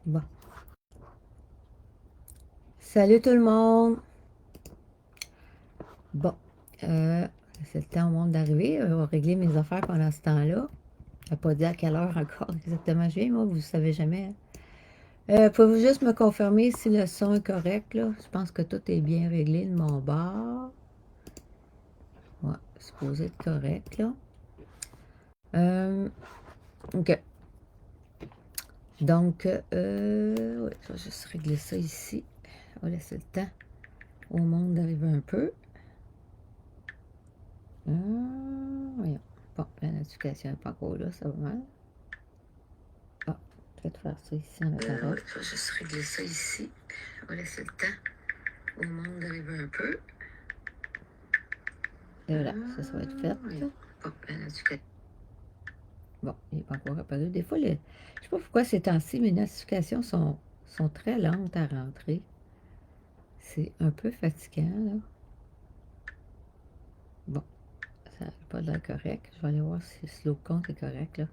Bon. Salut tout le monde! Bon, c'est le temps au monde d'arriver. On va régler mes affaires pendant ce temps-là. Je n'ai pas dit à quelle heure encore exactement je viens, moi, vous ne savez jamais. Pouvez-vous juste me confirmer si le son est correct, là? Je pense que tout est bien réglé de mon bord. Ouais, c'est supposé être correct, là. OK. Donc, ouais, je vais juste régler ça ici. On va laisser le temps au monde d'arriver un peu. Voyons. Bon, la notification n'est pas encore là, ça va mal. Ah, peut-être faire ça ici en attendant. Ouais, je vais juste régler ça ici. On va laisser le temps au monde d'arriver un peu. Et voilà, ça va être fait. Voyons. Bon, la notification. Bon, il n'est pas encore apparu. Des fois, je ne sais pas pourquoi ces temps-ci, mes notifications sont très lentes à rentrer. C'est un peu fatigant, là. Bon, ça n'a pas l'air correct. Je vais aller voir si le slow count est correct, là.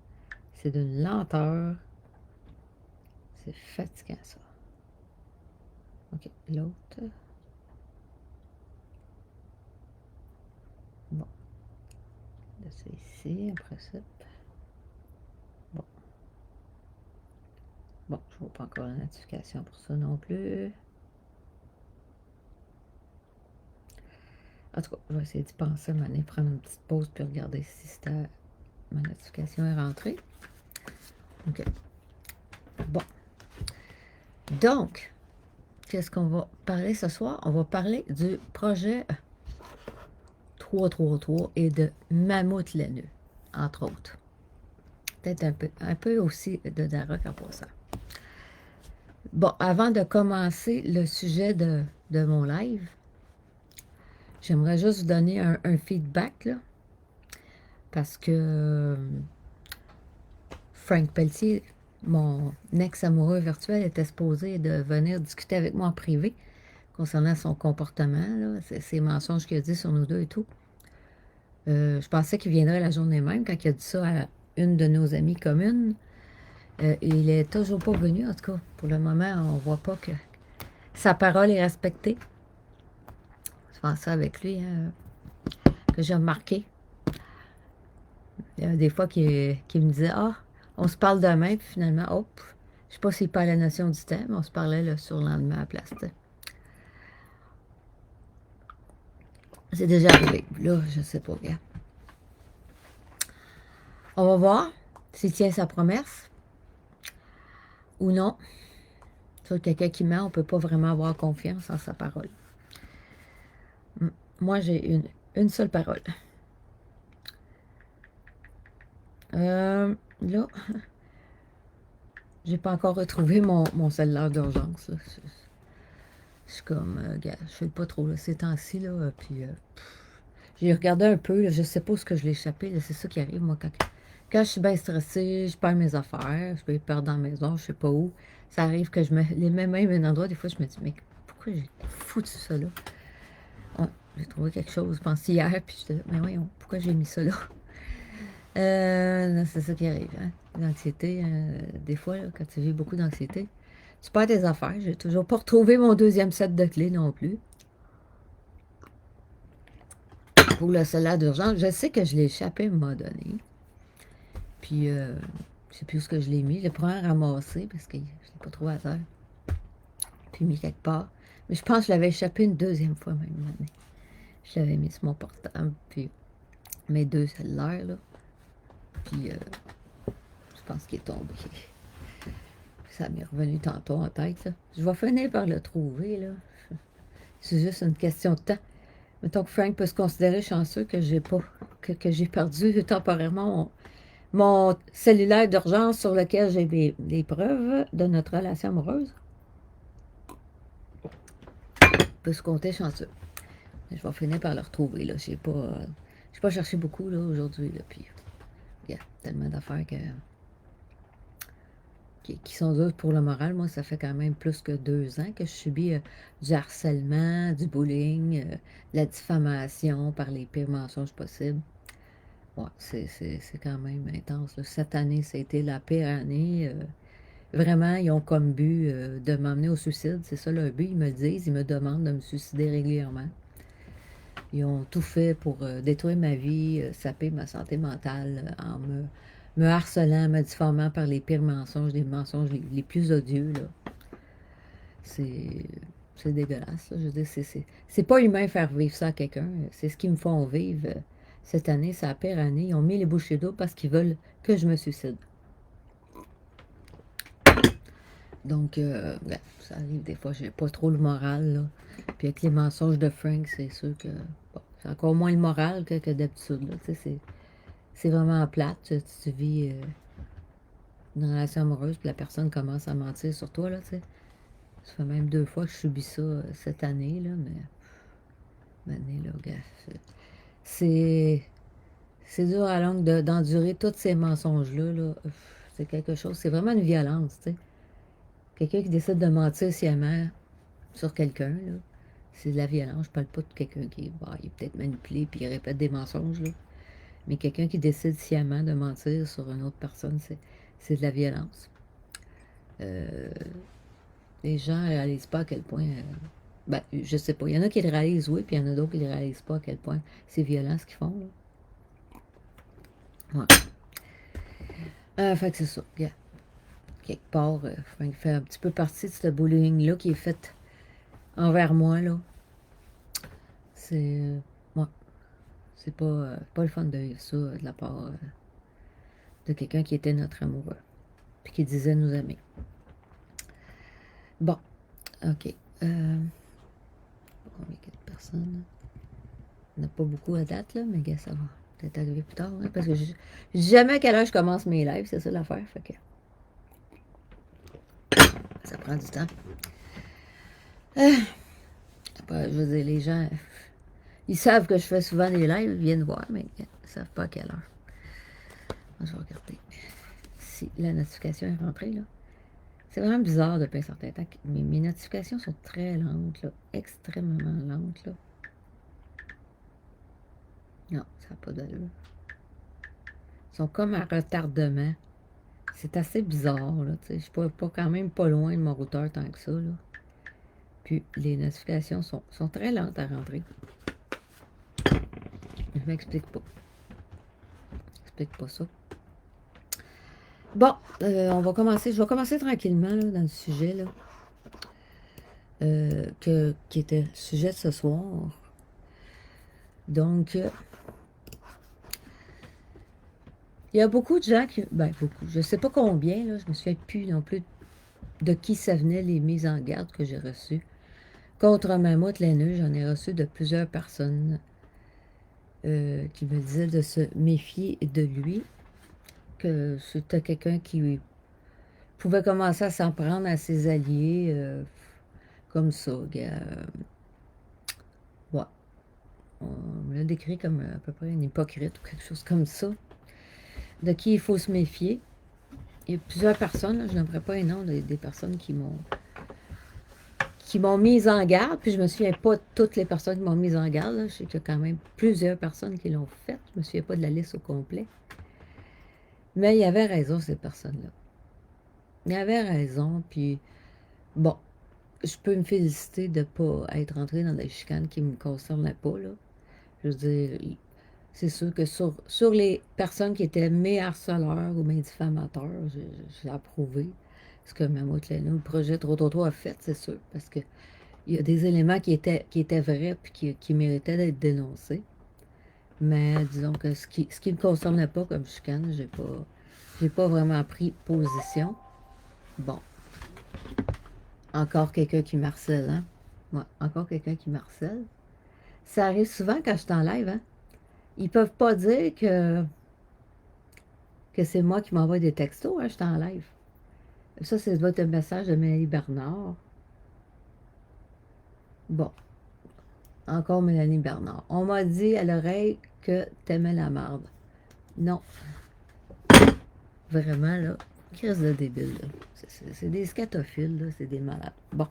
C'est d'une lenteur. C'est fatigant, ça. OK, l'autre. Bon, là, c'est ici, après ça. Bon. Bon, je ne vois pas encore la notification pour ça non plus. En tout cas, je vais essayer d'y penser, m'aller prendre une petite pause puis regarder si ma notification est rentrée. OK. Bon. Donc, qu'est-ce qu'on va parler ce soir? On va parler du projet 333 et de Mammouth laineux, entre autres. Peut-être un peu aussi de Darok en passant. Bon, avant de commencer le sujet de mon live, j'aimerais juste vous donner un feedback, là, parce que Frank Pelletier, mon ex-amoureux virtuel, était supposé de venir discuter avec moi en privé concernant son comportement, là, ses mensonges qu'il a dit sur nous deux et tout. Je pensais qu'il viendrait la journée même, quand il a dit ça à une de nos amies communes. Il n'est toujours pas venu, en tout cas. Pour le moment, on ne voit pas que sa parole est respectée. Je pense ça avec lui, hein, que j'ai remarqué. Il y a des fois qu'il me disait, ah, on se parle demain, puis finalement, hop, je ne sais pas s'il parle la notion du temps, mais on se parlait le surlendemain à la place. C'est déjà arrivé. Là, je ne sais pas, regarde. On va voir s'il tient sa promesse ou non. Sur quelqu'un qui ment, on ne peut pas vraiment avoir confiance en sa parole. Moi, j'ai une seule parole. Là, j'ai pas encore retrouvé mon cellulaire d'urgence. Je suis comme, gars, je fais pas trop là, ces temps-ci, là, puis j'ai regardé un peu, là, je sais pas où ce que je l'ai échappé, c'est ça qui arrive, moi, quand je suis bien stressée, je perds mes affaires, je peux les perdre dans la maison, je sais pas où, ça arrive que je me les mets même à un endroit, des fois, je me dis, mais pourquoi j'ai foutu ça là? Ouais, j'ai trouvé quelque chose, je pense hier, puis je dis, mais voyons, pourquoi j'ai mis ça là? C'est ça qui arrive, hein? L'anxiété, des fois, là, quand tu vis beaucoup d'anxiété, tu perds tes affaires. J'ai toujours pas retrouvé mon deuxième set de clés non plus. Pour le cellulaire d'urgence, je sais que je l'ai échappé à un moment donné. Puis, je sais plus où ce que je l'ai mis. Je l'ai probablement ramassé parce que je ne l'ai pas trouvé à terre. Puis mis quelque part. Mais je pense que je l'avais échappé une deuxième fois même année. Je l'avais mis sur mon portable. Puis mes deux cellulaires, là. Puis, je pense qu'il est tombé. Ça m'est revenu tantôt en tête, là. Je vais finir par le trouver, là. C'est juste une question de temps. Mettons que Frank peut se considérer chanceux que j'ai pas, que j'ai perdu temporairement mon cellulaire d'urgence sur lequel j'ai des preuves de notre relation amoureuse. Il peut se compter chanceux. Je vais finir par le retrouver, là. J'ai pas cherché beaucoup, là, aujourd'hui, là. Puis, il y a tellement d'affaires qui sont dures pour le moral. Moi, ça fait quand même plus que 2 ans que je subis du harcèlement, du bullying, de la diffamation par les pires mensonges possibles. Ouais, c'est quand même intense, là. Cette année, ça a été la pire année. Vraiment, ils ont comme but de m'emmener au suicide. C'est ça leur but. Ils me le disent. Ils me demandent de me suicider régulièrement. Ils ont tout fait pour détruire ma vie, saper ma santé mentale en me harcelant, me diffamant par les pires mensonges, les mensonges les plus odieux, là. C'est c'est dégueulasse, là. Je veux dire, c'est pas humain faire vivre ça à quelqu'un. C'est ce qu'ils me font vivre cette année. C'est la pire année. Ils ont mis les bouchées d'eau parce qu'ils veulent que je me suicide. Donc, ben, ça arrive des fois, j'ai pas trop le moral, là. Puis avec les mensonges de Frank, c'est sûr que bon, c'est encore moins le moral que d'habitude, là. Tu sais, c'est vraiment plate. Tu vis une relation amoureuse, puis la personne commence à mentir sur toi, là, tu sais. Ça fait même 2 fois que je subis ça cette année, là, mais maintenant, là, gars, c'est c'est dur à longue d'endurer tous ces mensonges-là, là. C'est quelque chose, c'est vraiment une violence, tu sais. Quelqu'un qui décide de mentir sciemment sur quelqu'un, là, c'est de la violence. Je parle pas de quelqu'un qui bah, il est peut-être manipulé puis il répète des mensonges, là. Mais quelqu'un qui décide sciemment de mentir sur une autre personne, c'est de la violence. Euh, les gens ne réalisent pas à quel point. Ben, je sais pas. Il y en a qui le réalisent, oui, puis il y en a d'autres qui ne réalisent pas à quel point c'est violent ce qu'ils font, là. Ouais. Fait que c'est ça. Regarde. Quelque part, Frank fait un petit peu partie de ce bullying-là qui est fait envers moi, là. C'est. Ouais. C'est pas le fun de vivre ça de la part de quelqu'un qui était notre amoureux, puis qui disait nous aimer. Bon, ok. Combien de personnes? Il n'y en a pas beaucoup à date, là, mais gars, ça va peut-être arriver plus tard, hein, parce que je dis jamais à quelle heure je commence mes lives, c'est ça l'affaire, fait que ça prend du temps. Après, je veux dire, les gens, ils savent que je fais souvent des lives, ils viennent voir, mais ils ne savent pas à quelle heure. Je vais regarder si la notification est rentrée, là. C'est vraiment bizarre depuis un certain temps. Mes notifications sont très lentes, là. Extrêmement lentes, là. Non, ça n'a pas d'allure. Ils sont comme à retardement. C'est assez bizarre, là. Je suis pas quand même pas loin de mon routeur tant que ça, là. Puis les notifications sont très lentes à rentrer. Je m'explique pas. Je m'explique pas ça. Bon, on va commencer. Je vais commencer tranquillement là, dans le sujet là, qui était le sujet de ce soir. Donc, il y a beaucoup de gens qui. Ben, beaucoup. Je ne sais pas combien, là, je me souviens plus non plus de qui ça venait les mises en garde que j'ai reçues. Contre Mammouth laineux, j'en ai reçu de plusieurs personnes qui me disaient de se méfier de lui, que c'était quelqu'un qui pouvait commencer à s'en prendre à ses alliés comme ça. Ouais. On me l'a décrit comme à peu près une hypocrite ou quelque chose comme ça, de qui il faut se méfier. Il y a plusieurs personnes, là, je n'aimerais pas les noms des personnes qui m'ont mise en garde, puis je me souviens pas de toutes les personnes qui m'ont mise en garde, là. Je sais qu'il y a quand même plusieurs personnes qui l'ont fait, je me souviens pas de la liste au complet. Mais il y avait raison, ces personnes-là. Il y avait raison, puis bon, je peux me féliciter de ne pas être entrée dans des chicanes qui ne me concernaient pas, là. Je veux dire, c'est sûr que sur les personnes qui étaient mes harceleurs ou mes diffamateurs, j'ai approuvé ce que Mammouth Laineux, le projet Trop a fait, c'est sûr, parce que il y a des éléments qui étaient vrais et qui méritaient d'être dénoncés. Mais disons que ce qui ne me concernait pas comme chicane, j'ai pas vraiment pris position. Bon, encore quelqu'un qui m'harcèle, hein? Ouais, encore quelqu'un qui m'harcèle. Ça arrive souvent quand je suis en live, hein? Ils peuvent pas dire que c'est moi qui m'envoie des textos, hein, je suis en live. Ça, c'est votre message de Mélanie Bernard. Bon, encore Mélanie Bernard. On m'a dit à l'oreille que t'aimais la marde. Non. Vraiment, là, crise de débile, là. C'est des scatophiles, là, c'est des malades. Bon.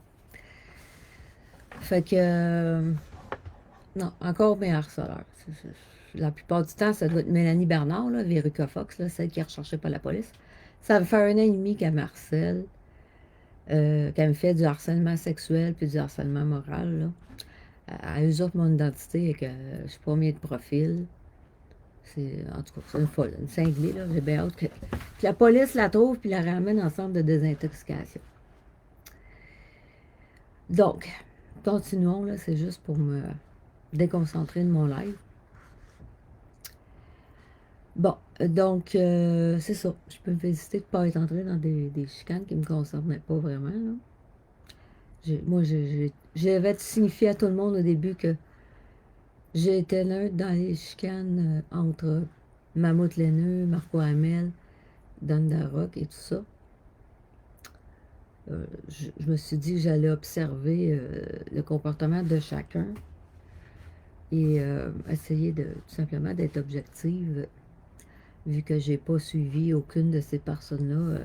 Fait que, Non, encore mes harceleurs. La plupart du temps, ça doit être Mélanie Bernard, là, Véruca Fox, là, celle qui est recherchée par la police. Ça fait un an et demi qu'elle me harcèle, qu'elle me fait du harcèlement sexuel puis du harcèlement moral, là. Elle usurpe mon identité et que je suis pas mis de profil. En tout cas, c'est une folle, une cinglée, là. J'ai bien hâte que la police la trouve puis la ramène en centre de désintoxication. Donc, continuons, là, c'est juste pour me déconcentrer de mon live. Bon, donc, c'est ça. Je peux me féliciter de ne pas être entrée dans des chicanes qui ne me concernaient pas vraiment, là. Moi, j'avais signifié à tout le monde au début que j'étais neutre dans les chicanes entre Mammouth Laineux, Marco Hamel, Dan Darroch et tout ça. Je me suis dit que j'allais observer le comportement de chacun et essayer tout simplement d'être objective, vu que j'ai pas suivi aucune de ces personnes-là,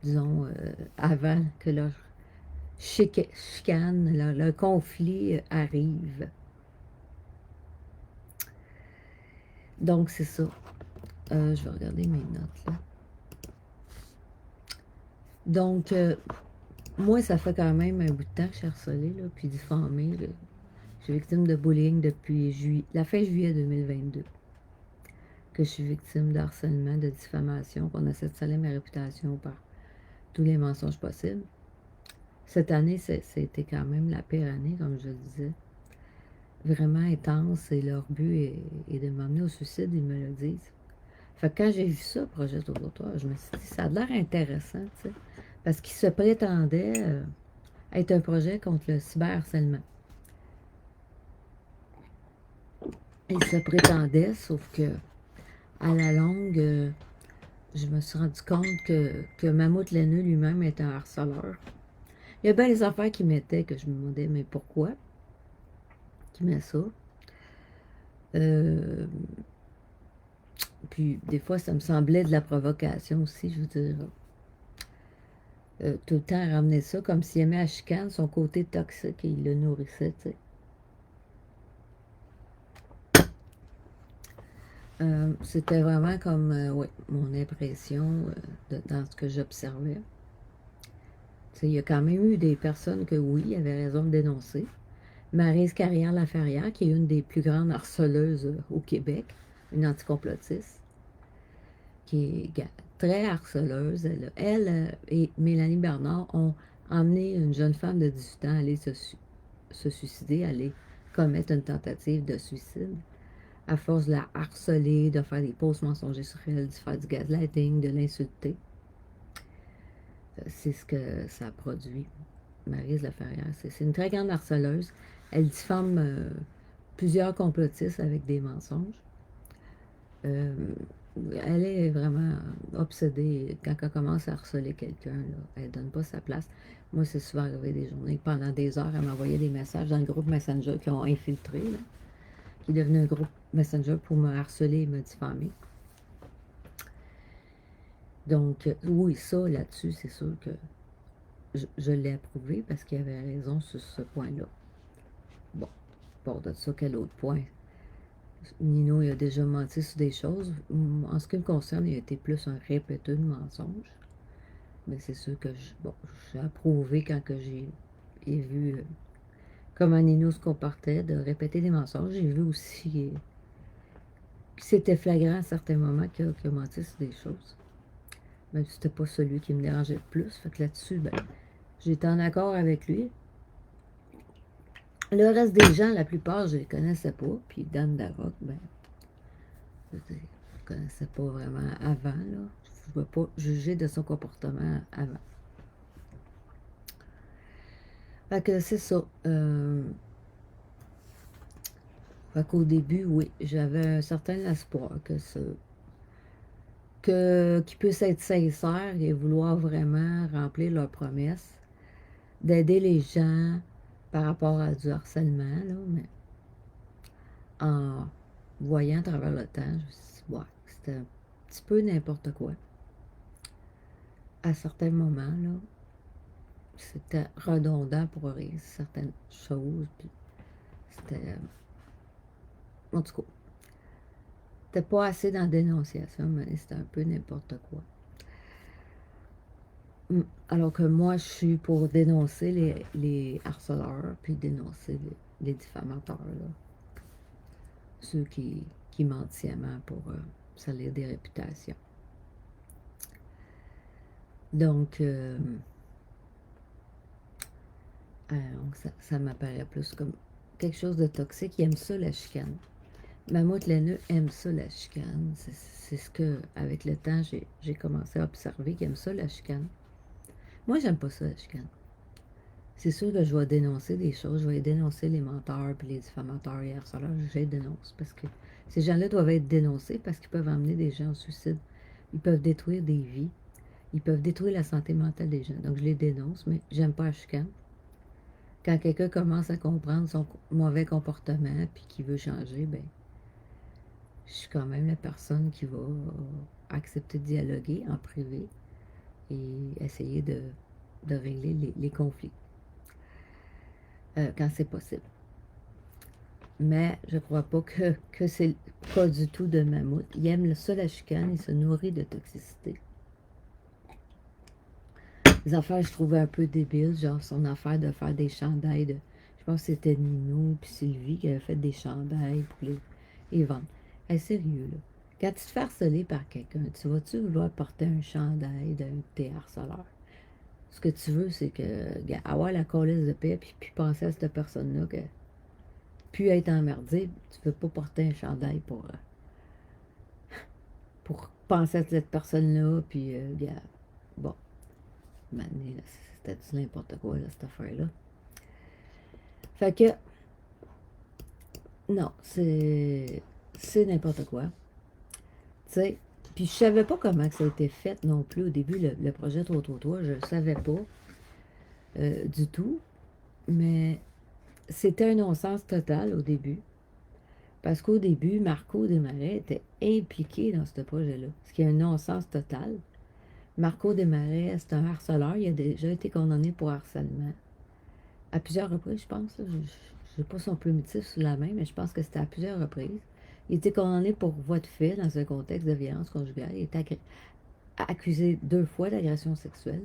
disons, avant que leur chicane, leur conflit arrive. Donc, c'est ça. Je vais regarder mes notes, là. Donc, moi, ça fait quand même un bout de temps que je suis harcelée, là, puis diffamée. Là. Je suis victime de bullying depuis la fin juillet 2022. Que je suis victime de harcèlement, de diffamation, qu'on essaie de salir ma réputation par tous les mensonges possibles. Cette année, c'était quand même la pire année, comme je le disais. Vraiment intense, et leur but est de m'amener au suicide, ils me le disent. Fait que quand j'ai vu ça, Projet Autour, je me suis dit, ça a l'air intéressant, tu sais, parce qu'il se prétendait être un projet contre le cyberharcèlement. Il se prétendait, sauf que à la longue, je me suis rendu compte que Mammouth Laineux lui-même est un harceleur. Il y a bien des affaires qui mettaient que je me demandais, mais pourquoi qui met ça? Euh, Puis des fois, ça me semblait de la provocation aussi, je veux dire. Tout le temps ramener ça comme s'il aimait à chicane, son côté toxique, et il le nourrissait, tu sais. C'était vraiment comme, ouais, mon impression dans ce que j'observais. Tu sais, il y a quand même eu des personnes que, oui, avaient raison de dénoncer. Maryse Carrière-Laferrière, qui est une des plus grandes harceleuses au Québec, une anticomplotiste, qui est très harceleuse. Elle et Mélanie Bernard ont emmené une jeune femme de 18 ans à aller se suicider, à aller commettre une tentative de suicide, à force de la harceler, de faire des fausses mensongers sur elle, de faire du gaslighting, de l'insulter. C'est ce que ça a produit. Maryse Laferrière, c'est une très grande harceleuse. Elle diffame plusieurs complotistes avec des mensonges. Euh, Elle est vraiment obsédée. Quand elle commence à harceler quelqu'un, elle ne donne pas sa place. Moi, c'est souvent arrivé des journées. Pendant des heures, elle m'envoyait des messages dans le groupe Messenger qui ont infiltré, là, qui est devenu un groupe Messenger pour me harceler et me diffamer. Donc, oui, ça, là-dessus, c'est sûr que je l'ai approuvé parce qu'il avait raison sur ce point-là. Bon, pour de ça, quel autre point? Nino, il a déjà menti sur des choses. En ce qui me concerne, il a été plus un répéteur de mensonges. Mais c'est sûr que j'ai approuvé quand que j'ai vu comment Nino se comportait, de répéter des mensonges. J'ai vu aussi que c'était flagrant à certains moments qu'il a menti sur des choses. Même si c'était pas celui qui me dérangeait le plus. Fait que là-dessus, ben, j'étais en accord avec lui. Le reste des gens, la plupart, je les connaissais pas. Puis Dan Darroch, ben, je ne connaissais pas vraiment avant, là. Je ne vais pas juger de son comportement avant. Fait que c'est ça. Fait qu'au début, oui, j'avais un certain espoir qu'ils puissent être sincères et vouloir vraiment remplir leurs promesses, d'aider les gens par rapport à du harcèlement, là, mais en voyant à travers le temps, je me suis dit, ouais, c'était un petit peu n'importe quoi. À certains moments, là, c'était redondant pour certaines choses, puis C'était, en tout cas, c'était pas assez dans la dénonciation, mais c'était un peu n'importe quoi. Alors que moi, je suis pour dénoncer les harceleurs, puis dénoncer les diffamateurs, là. Ceux qui mentent sciemment pour salir des réputations. Donc, ça m'apparaît plus comme quelque chose de toxique. Il aime ça, la chicane. Mammouth laineux aime ça, la chicane. C'est ce que, avec le temps, j'ai commencé à observer qu'il aime ça, la chicane. Moi, j'aime pas ça, la chicane. C'est sûr que je vais dénoncer des choses. Je vais dénoncer les menteurs puis les diffamateurs et harceleurs. Je les dénonce parce que ces gens-là doivent être dénoncés parce qu'ils peuvent amener des gens au suicide. Ils peuvent détruire des vies. Ils peuvent détruire la santé mentale des gens. Donc, je les dénonce, mais j'aime pas la chicane. Quand quelqu'un commence à comprendre son mauvais comportement puis qu'il veut changer, ben, je suis quand même la personne qui va accepter de dialoguer en privé et essayer de régler les conflits quand c'est possible. Mais je crois pas que c'est pas du tout de Mammouth. Il aime ça, la chicane, il se nourrit de toxicité. Les affaires, je trouvais un peu débiles, genre son affaire de faire des chandails de... Je pense que c'était Nino puis Sylvie qui avaient fait des chandails pour les vendre. Hey, sérieux, là. Quand tu te fais harceler par quelqu'un, tu vas-tu vouloir porter un chandail d'un de tes harceleurs? Ce que tu veux, c'est que avoir la colisse de paix puis penser à cette personne-là que puis être emmerdé, tu veux pas porter un chandail pour penser à cette personne-là, puis bon, c'était du n'importe quoi, là, cette affaire-là. Fait que, non, c'est n'importe quoi. Tu sais, puis je savais pas comment que ça a été fait non plus au début, le projet 333, je le savais pas du tout, mais c'était un non-sens total au début. Parce qu'au début, Marco Desmarais était impliqué dans ce projet-là, ce qui est un non-sens total. Marco Desmarais, c'est un harceleur. Il a déjà été condamné pour harcèlement. À plusieurs reprises, je pense. Je n'ai pas son plumitif sous la main, mais je pense que c'était à plusieurs reprises. Il a été condamné pour voie de fait dans un contexte de violence conjugale. Il a été accusé 2 fois d'agression sexuelle.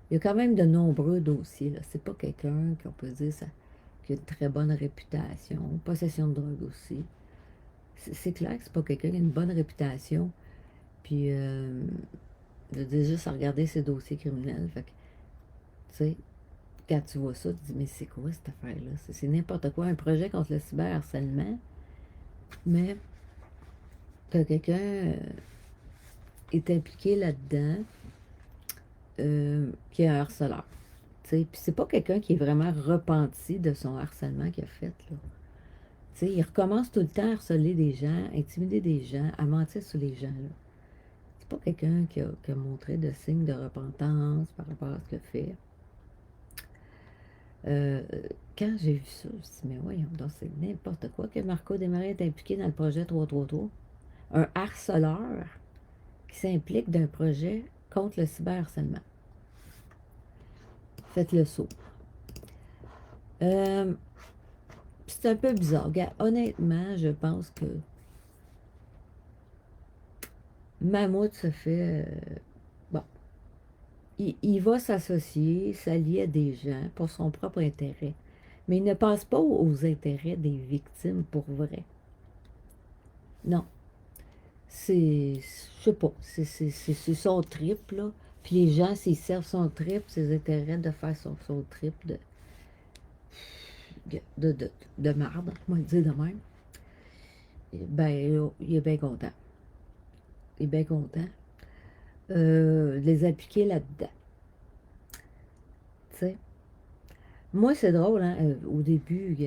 Il y a quand même de nombreux dossiers. C'est pas quelqu'un qu'on peut dire qui a une très bonne réputation. Possession de drogue aussi. C'est clair que c'est pas quelqu'un qui a une bonne réputation. Puis, je dis juste à regarder ses dossiers criminels. Fait que, tu sais, quand tu vois ça, tu te dis, mais c'est quoi cette affaire-là? C'est n'importe quoi, un projet contre le cyberharcèlement, mais que quelqu'un est impliqué là-dedans, qui est un harceleur. Puis c'est pas quelqu'un qui est vraiment repenti de son harcèlement qu'il a fait, là. T'sais, il recommence tout le temps à harceler des gens, intimider des gens, à mentir sur les gens, là. C'est pas quelqu'un qui a montré de signes de repentance par rapport à ce qu'il a fait. Quand j'ai vu ça, je me suis dit, mais voyons donc, c'est n'importe quoi que Marco Desmarais est impliqué dans le projet 333. Un harceleur qui s'implique d'un projet contre le cyberharcèlement. Faites le saut. C'est un peu bizarre. Honnêtement, je pense que Mammouth se fait... bon, il va s'associer, s'allier à des gens pour son propre intérêt. Mais il ne pense pas aux intérêts des victimes pour vrai. Non. Je sais pas, c'est son trip, là. Puis les gens, s'ils servent son trip, ses intérêts de faire son trip de marde, on va le dire de même, ben, il est bien content. Il est bien content de les appliquer là-dedans. Tu sais. Moi, c'est drôle, hein, au début,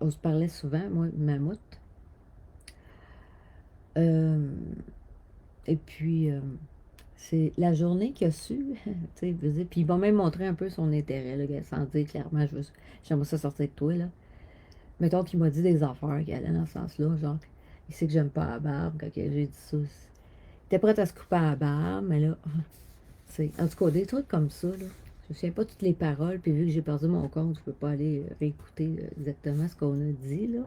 on se parlait souvent, moi, Mammouth. Et puis, c'est la journée qu'il a su, tu sais, puis il va même montrer un peu son intérêt, là, sans dire clairement, j'aimerais ça sortir de toi, là. Mettons qu'il m'a dit des affaires qui allaient dans ce sens-là, genre, il sait que j'aime pas la barbe, quand j'ai dit ça. Il était prêt à se couper à la barbe, mais là, c'est, en tout cas, des trucs comme ça, là, me souviens pas toutes les paroles, puis vu que j'ai perdu mon compte, je peux pas aller réécouter exactement ce qu'on a dit, là.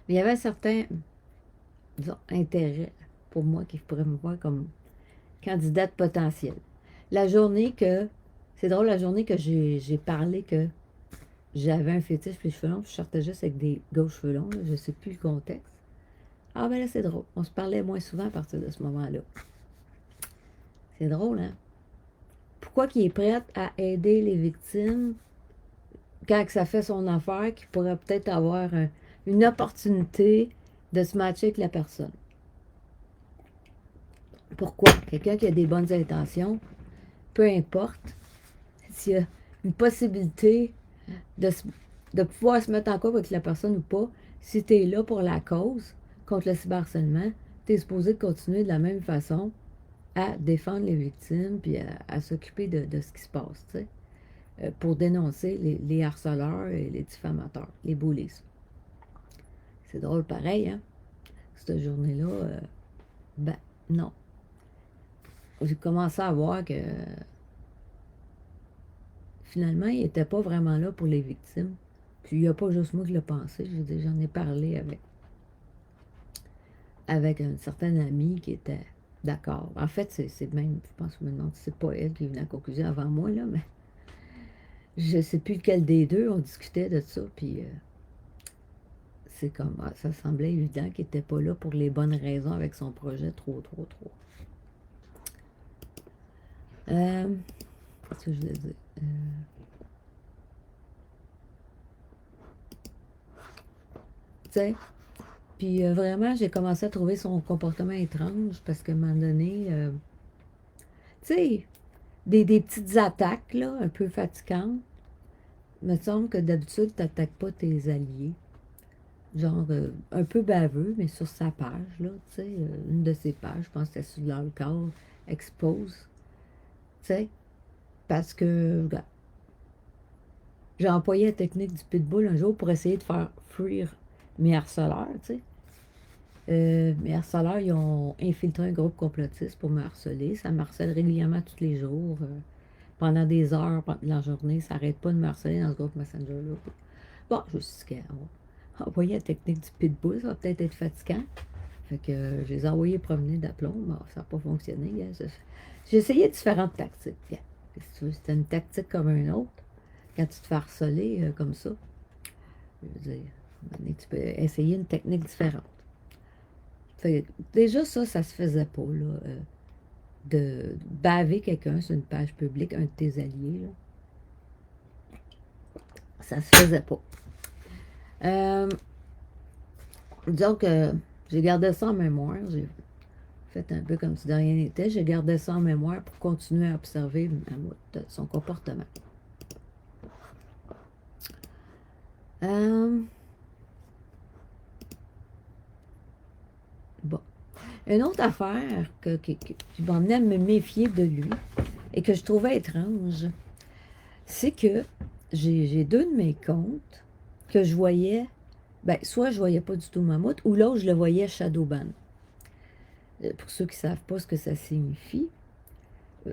Mais il y avait un certain, disons, intérêt pour moi qui pourrait me voir comme candidate potentielle. La journée que, c'est drôle, la journée que j'ai parlé que j'avais un fétiche pour les cheveux longs, puis je sortais juste avec des gros cheveux longs, là, je sais plus le contexte. Ah ben là, c'est drôle. On se parlait moins souvent à partir de ce moment-là. C'est drôle, hein? Pourquoi qu'il est prêt à aider les victimes quand ça fait son affaire, qu'il pourrait peut-être avoir une opportunité de se matcher avec la personne? Pourquoi? Quelqu'un qui a des bonnes intentions, peu importe s'il y a une possibilité de, de pouvoir se mettre en couple avec la personne ou pas, si tu es là pour la cause contre le cyberharcèlement, tu es supposé continuer de la même façon à défendre les victimes puis à s'occuper de ce qui se passe, tu sais, pour dénoncer les harceleurs et les diffamateurs, les bullies. C'est drôle pareil, hein? Cette journée-là, ben non. J'ai commencé à voir que finalement, il n'était pas vraiment là pour les victimes. Puis il n'y a pas juste moi qui l'ai pensé, je veux dire, j'en ai parlé avec un certain ami qui était d'accord. En fait, c'est même, je pense maintenant, c'est pas elle qui est venue à la conclusion avant moi, là, mais je sais plus lequel des deux, on discutait de ça, puis c'est comme, ça semblait évident qu'il n'était pas là pour les bonnes raisons avec son projet, trop. Qu'est-ce que je voulais dire? Tu sais, puis vraiment, j'ai commencé à trouver son comportement étrange parce qu'à un moment donné, tu sais, des petites attaques, là, un peu fatigantes. Il me semble que d'habitude, tu n'attaques pas tes alliés. Genre, un peu baveux, mais sur sa page, là, tu sais, une de ses pages, je pense que c'était sur le corps, expose, tu sais, parce que j'ai employé la technique du pitbull un jour pour essayer de faire fuir mes harceleurs, tu sais. Mes harceleurs, ils ont infiltré un groupe complotiste pour me harceler. Ça me harcèle régulièrement tous les jours, pendant des heures, pendant la journée. Ça n'arrête pas de me harceler dans ce groupe Messenger-là. Bon, je me suis dit, envoyer la technique du pitbull, ça va peut-être être fatigant. Fait que je les ai envoyés promener d'aplomb. Bon, ça n'a pas fonctionné. J'ai essayé différentes tactiques. C'était une tactique comme une autre. Quand tu te fais harceler comme ça, je veux dire, tu peux essayer une technique différente. Fait, déjà, ça se faisait pas, là, de baver quelqu'un sur une page publique, un de tes alliés, là. Ça se faisait pas. Disons que j'ai gardé ça en mémoire. J'ai fait un peu comme si de rien n'était. J'ai gardé ça en mémoire pour continuer à observer son comportement. Bon. Une autre affaire qui m'emmenait à me méfier de lui et que je trouvais étrange, c'est que j'ai deux de mes comptes que je voyais, ben, soit je voyais pas du tout Mammouth, ou l'autre, je le voyais Shadowban. Pour ceux qui ne savent pas ce que ça signifie,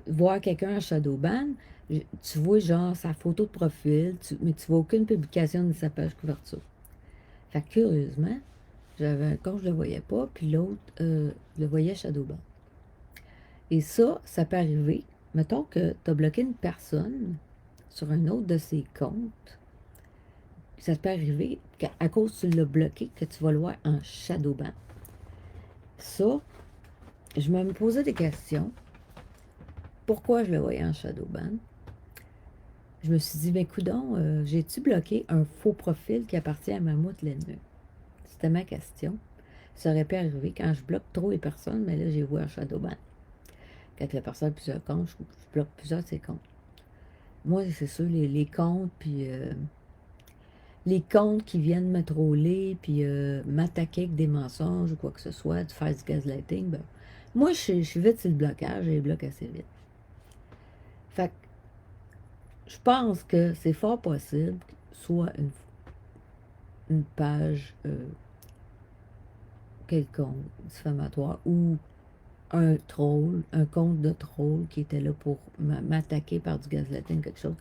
voir quelqu'un en Shadowban, tu vois genre sa photo de profil, mais tu vois aucune publication de sa page couverture. Fait que curieusement, j'avais un compte, je le voyais pas, puis l'autre, je le voyais Shadowban. Et ça peut arriver, mettons que tu as bloqué une personne sur un autre de ses comptes, ça peut arriver qu'à cause tu l'as bloqué, que tu vas le voir en Shadowban. Ça, je me posais des questions. Pourquoi je le voyais en Shadowban? Je me suis dit, ben coudonc, j'ai-tu bloqué un faux profil qui appartient à Mammouth l'ennemi? C'était ma question. Ça aurait pu arriver quand je bloque trop les personnes, mais là, j'ai vu en Shadowban. Quand la personne a plusieurs comptes, je bloque plusieurs de ses comptes. Moi, c'est sûr, les comptes, puis les comptes qui viennent me troller, puis m'attaquer avec des mensonges ou quoi que ce soit, de faire du gaslighting, ben, moi, je suis vite sur le blocage, et les bloque assez vite. Fait que je pense que c'est fort possible, soit une page quelconque, diffamatoire, ou un troll, un compte de troll qui était là pour m'attaquer par du gaslighting, quelque chose.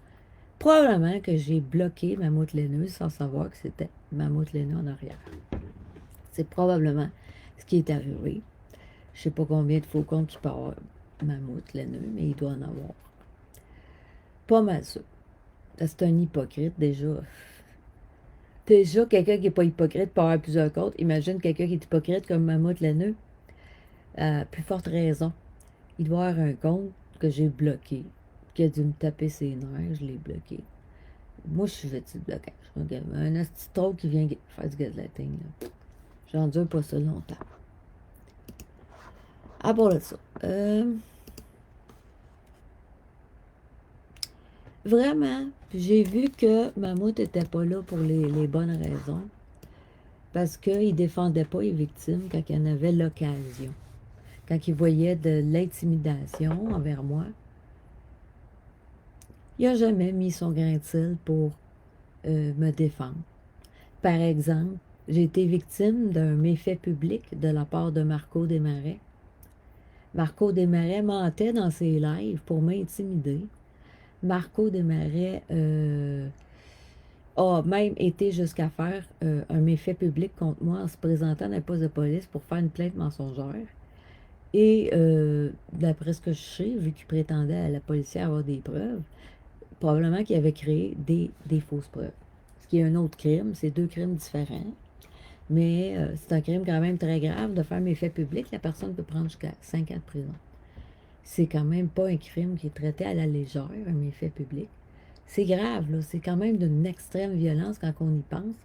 Probablement que j'ai bloqué Mammouth Laineuse sans savoir que c'était Mammouth Laineux en arrière. C'est probablement ce qui est arrivé. Je sais pas combien de faux comptes tu peux avoir Mammouth Laineux, mais il doit en avoir. Pas mal ça. C'est un hypocrite déjà. Déjà, quelqu'un qui n'est pas hypocrite peut avoir plusieurs comptes. Imagine quelqu'un qui est hypocrite comme Mammouth Laineux. Plus forte raison. Il doit avoir un compte que j'ai bloqué, qui a dû me taper ses nerfs, je l'ai bloqué. Moi, je suis vêtue de blocage. Regarde, un petit troll qui vient faire du gaslighting. J'endure pas ça longtemps. À part de ça. Vraiment, j'ai vu que Mammouth n'était pas là pour les bonnes raisons. Parce qu'il ne défendait pas les victimes quand il en avait l'occasion. Quand il voyait de l'intimidation envers moi, il n'a jamais mis son grain de sel pour me défendre. Par exemple, j'ai été victime d'un méfait public de la part de Marco Desmarais. Marco Desmarais mentait dans ses lives pour m'intimider. Marco Desmarais a même été jusqu'à faire un méfait public contre moi en se présentant dans le poste de police pour faire une plainte mensongère. Et d'après ce que je sais, vu qu'il prétendait à la policière avoir des preuves, probablement qu'il avait créé des fausses preuves. Ce qui est un autre crime, c'est deux crimes différents. Mais c'est un crime quand même très grave de faire méfait public. La personne peut prendre jusqu'à 5 ans de prison. C'est quand même pas un crime qui est traité à la légère, un méfait public. C'est grave, là. C'est quand même d'une extrême violence quand on y pense.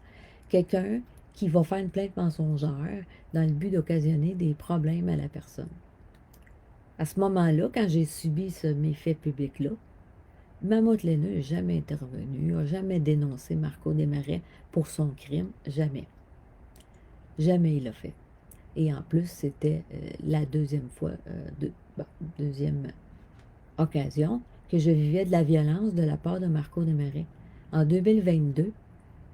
Quelqu'un qui va faire une plainte mensongère dans le but d'occasionner des problèmes à la personne. À ce moment-là, quand j'ai subi ce méfait public-là, Mammouth Laineux n'a jamais intervenu, n'a jamais dénoncé Marco Desmarais pour son crime, jamais. Jamais il l'a fait. Et en plus, c'était la deuxième fois, deuxième occasion que je vivais de la violence de la part de Marco Desmarais. En 2022,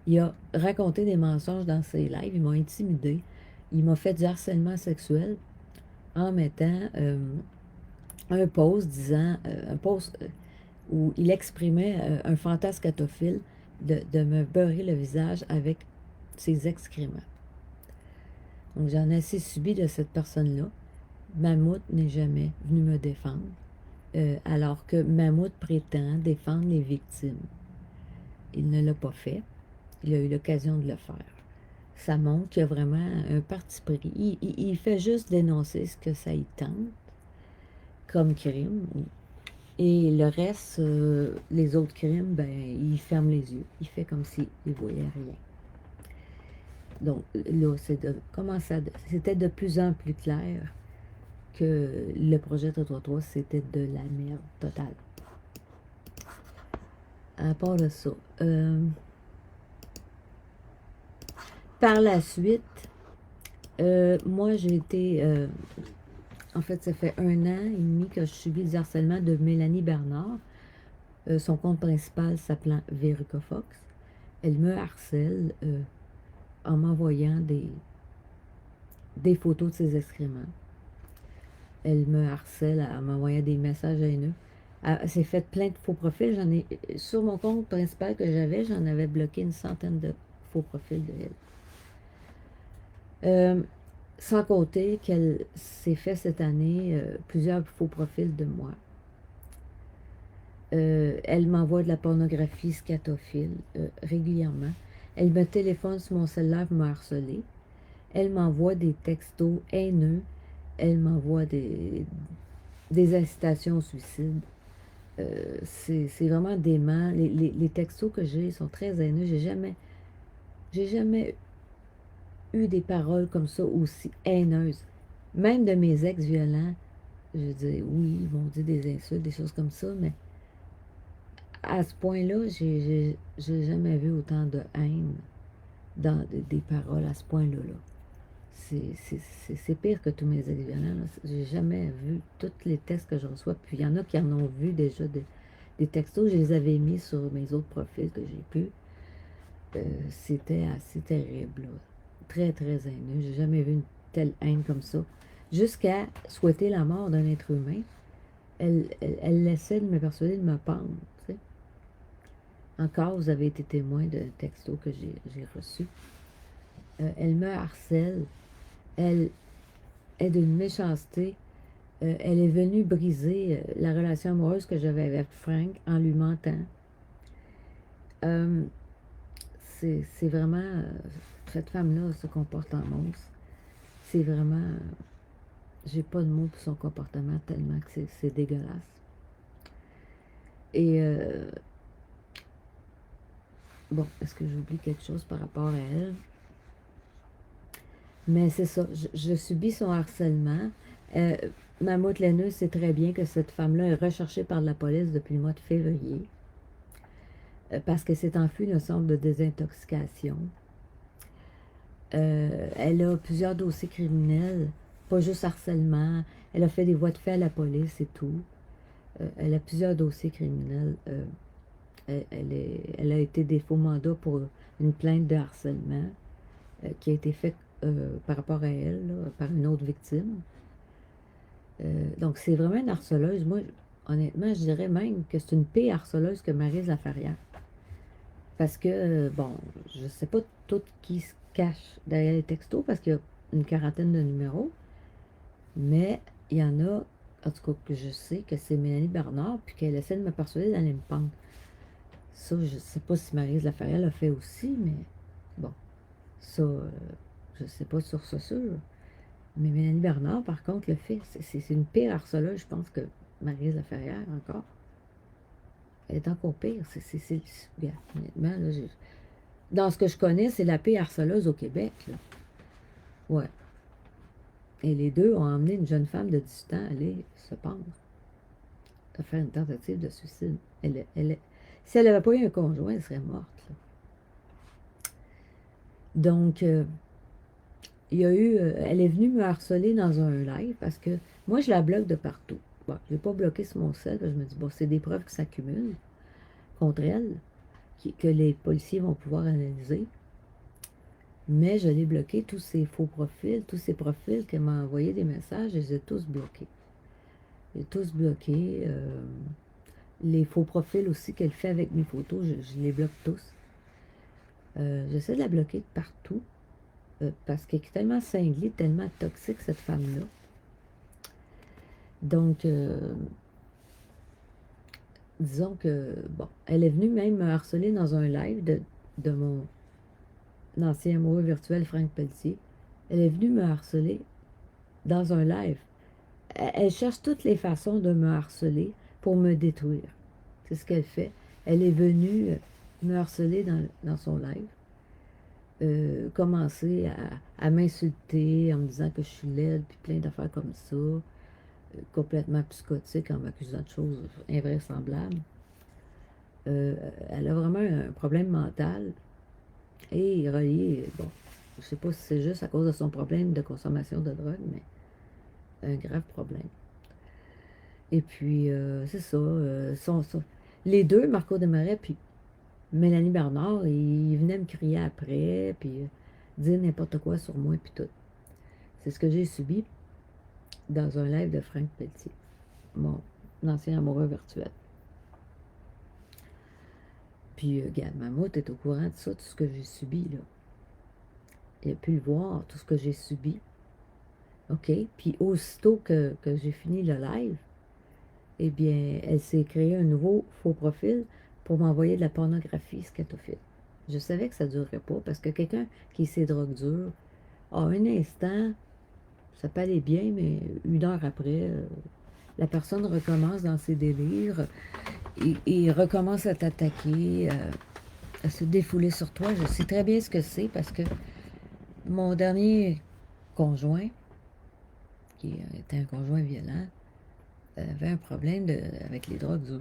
il a raconté des mensonges dans ses lives, il m'a intimidé, il m'a fait du harcèlement sexuel en mettant un post disant, un post où il exprimait un fantasme scatophile de me beurrer le visage avec ses excréments. Donc j'en ai assez subi de cette personne-là. Mammouth n'est jamais venu me défendre, alors que Mammouth prétend défendre les victimes. Il ne l'a pas fait. Il a eu l'occasion de le faire. Ça montre qu'il y a vraiment un parti pris. Il fait juste dénoncer ce que ça y tente comme crime. Et le reste, les autres crimes, ben, il ferme les yeux. Il fait comme s'il ne voyait rien. Donc là, c'était de plus en plus clair que le projet 333, c'était de la merde totale. À part de ça. Par la suite, moi, j'ai été... en fait, ça fait 1 an et demi que je subis le harcèlement de Mélanie Bernard. Son compte principal s'appelant Verica Fox. Elle me harcèle en m'envoyant des photos de ses excréments. Elle me harcèle en m'envoyant des messages haineux. Elle s'est fait plein de faux profils. Sur mon compte principal que j'avais, j'en avais bloqué une centaine de faux profils de elle. Sans compter qu'elle s'est fait cette année plusieurs faux profils de moi. Elle m'envoie de la pornographie scatophile régulièrement. Elle me téléphone sur mon cellulaire pour me harceler. Elle m'envoie des textos haineux. Elle m'envoie des incitations au suicide. C'est vraiment dément. Les textos que j'ai sont très haineux. J'ai jamais eu des paroles comme ça aussi haineuses. Même de mes ex violents, je dis oui, ils m'ont dit des insultes, des choses comme ça, mais à ce point-là, j'ai jamais vu autant de haine dans des paroles à ce point-là. C'est pire que tous mes ex violents. J'ai jamais vu tous les textes que je reçois. Puis il y en a qui en ont vu déjà des textos. Je les avais mis sur mes autres profils que j'ai pu. C'était assez terrible. Là. Très, très haineux. J'ai jamais vu une telle haine comme ça. jusqu'à souhaiter la mort d'un être humain. Elle essaie de me persuader de me pendre. Tu sais. Encore, vous avez été témoin d'un texto que j'ai reçu. Elle me harcèle. Elle est d'une méchanceté. Elle est venue briser la relation amoureuse que j'avais avec Frank en lui mentant. C'est vraiment... cette femme-là se comporte en monstre. C'est vraiment... j'ai pas de mots pour son comportement tellement que c'est dégueulasse. Et... bon, est-ce que j'oublie quelque chose par rapport à elle? Mais c'est ça, je subis son harcèlement. Mammouth Laineuse sait très bien que cette femme-là est recherchée par la police depuis le mois de février parce qu'elle s'est enfuie d'un centre de désintoxication. Elle a plusieurs dossiers criminels, pas juste harcèlement. Elle a fait des voies de fait à la police et tout. Elle a plusieurs dossiers criminels. Elle a été défaut mandat pour une plainte de harcèlement qui a été faite par rapport à elle, là, par une autre victime. Donc, c'est vraiment une harceleuse. Moi, honnêtement, je dirais même que c'est une pire harceleuse que Maryse Laferrière. Parce que, bon, je ne sais pas tout qui se cache derrière les textos, parce qu'il y a une quarantaine de numéros, mais il y en a, en tout cas, que je sais que c'est Mélanie Bernard, puis qu'elle essaie de me persuader d'aller me pendre. Ça, je ne sais pas si Maryse Laferrière l'a fait aussi, mais bon, ça, je ne sais pas sur ce sûr. Mais Mélanie Bernard, par contre, le fait. C'est une pire harceleuse, je pense, que Maryse Laferrière, encore. Elle est encore pire. Honnêtement, là, dans ce que je connais, c'est la pire harceleuse au Québec. Là. Ouais. Et les deux ont emmené une jeune femme de 18 ans aller se pendre. À faire une tentative de suicide. Si elle n'avait pas eu un conjoint, elle serait morte. Là. Donc, elle est venue me harceler dans un live parce que moi, je la bloque de partout. Bon, je ne l'ai pas bloqué sur mon sel, je me dis, bon, c'est des preuves qui s'accumulent contre elle, que les policiers vont pouvoir analyser. Mais je l'ai bloqué, tous ces faux profils, tous ces profils qu'elle m'a envoyé des messages, je les ai tous bloqués. J'ai tous bloqués. Les faux profils aussi qu'elle fait avec mes photos, je les bloque tous. J'essaie de la bloquer de partout. Parce qu'elle est tellement cinglée, tellement toxique, cette femme-là. Donc, disons que, bon, elle est venue même me harceler dans un live de mon ancien amoureux virtuel, Frank Pelletier. Elle est venue me harceler dans un live. Elle cherche toutes les façons de me harceler pour me détruire. C'est ce qu'elle fait. Elle est venue me harceler dans son live. Commencer à m'insulter en me disant que je suis laide, puis plein d'affaires comme ça, complètement psychotique en m'accusant de choses invraisemblables. Elle a vraiment un problème mental et relié, bon, je sais pas si c'est juste à cause de son problème de consommation de drogue, mais un grave problème. Et puis, c'est ça, les deux, Marco Desmarais puis Mélanie Bernard, ils venaient me crier après, puis dire n'importe quoi sur moi, puis tout. C'est ce que j'ai subi dans un live de Frank Pelletier, mon ancien amoureux virtuel. Puis, regarde, Mammouth est au courant de ça, tout ce que j'ai subi, là. Il a pu le voir, tout ce que j'ai subi. OK? Puis, aussitôt que j'ai fini le live, eh bien, elle s'est créé un nouveau faux profil pour m'envoyer de la pornographie scatophile. Je savais que ça ne durerait pas, parce que quelqu'un qui s'est drogue dure, à un instant, ça peut aller bien, mais une heure après, la personne recommence dans ses délires et recommence à t'attaquer, à se défouler sur toi. Je sais très bien ce que c'est parce que mon dernier conjoint, qui était un conjoint violent, avait un problème avec les drogues dures.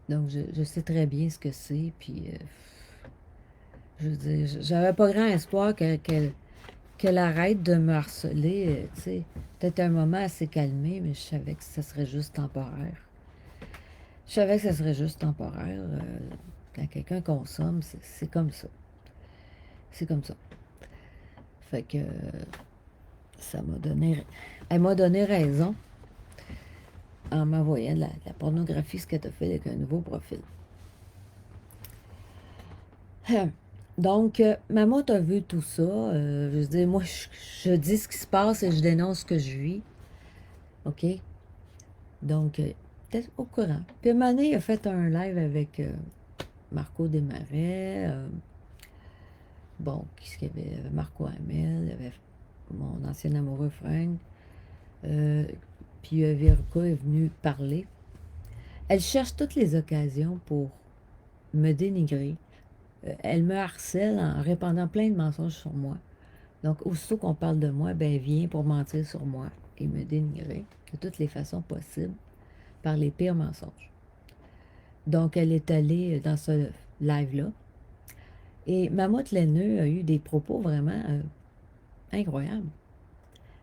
Donc, je sais très bien ce que c'est, puis je veux dire, j'avais pas grand espoir qu'elle arrête de me harceler, tu sais. Peut-être un moment, elle s'est calmée, mais je savais que ça serait juste temporaire. Je savais que ça serait juste temporaire. Quand quelqu'un consomme, c'est comme ça. C'est comme ça. Fait que Elle m'a donné raison en m'envoyant de la pornographie, ce qu'elle a fait avec un nouveau profil. Donc, maman a vu tout ça. Je veux dire, moi, je dis ce qui se passe et je dénonce ce que je vis. OK? Donc, peut-être au courant. Puis, un moment donné, il a fait un live avec Marco Desmarais. Bon, qu'est-ce qu'il y avait? Il y avait Marco Hamel, il y avait mon ancien amoureux Frank. Puis, Virka est venue parler. Elle cherche toutes les occasions pour me dénigrer. Elle me harcèle en répandant plein de mensonges sur moi. Donc, aussitôt qu'on parle de moi, ben, elle vient pour mentir sur moi et me dénigrer de toutes les façons possibles par les pires mensonges. Donc, elle est allée dans ce live-là. Et Mammouth Laineux a eu des propos vraiment incroyables.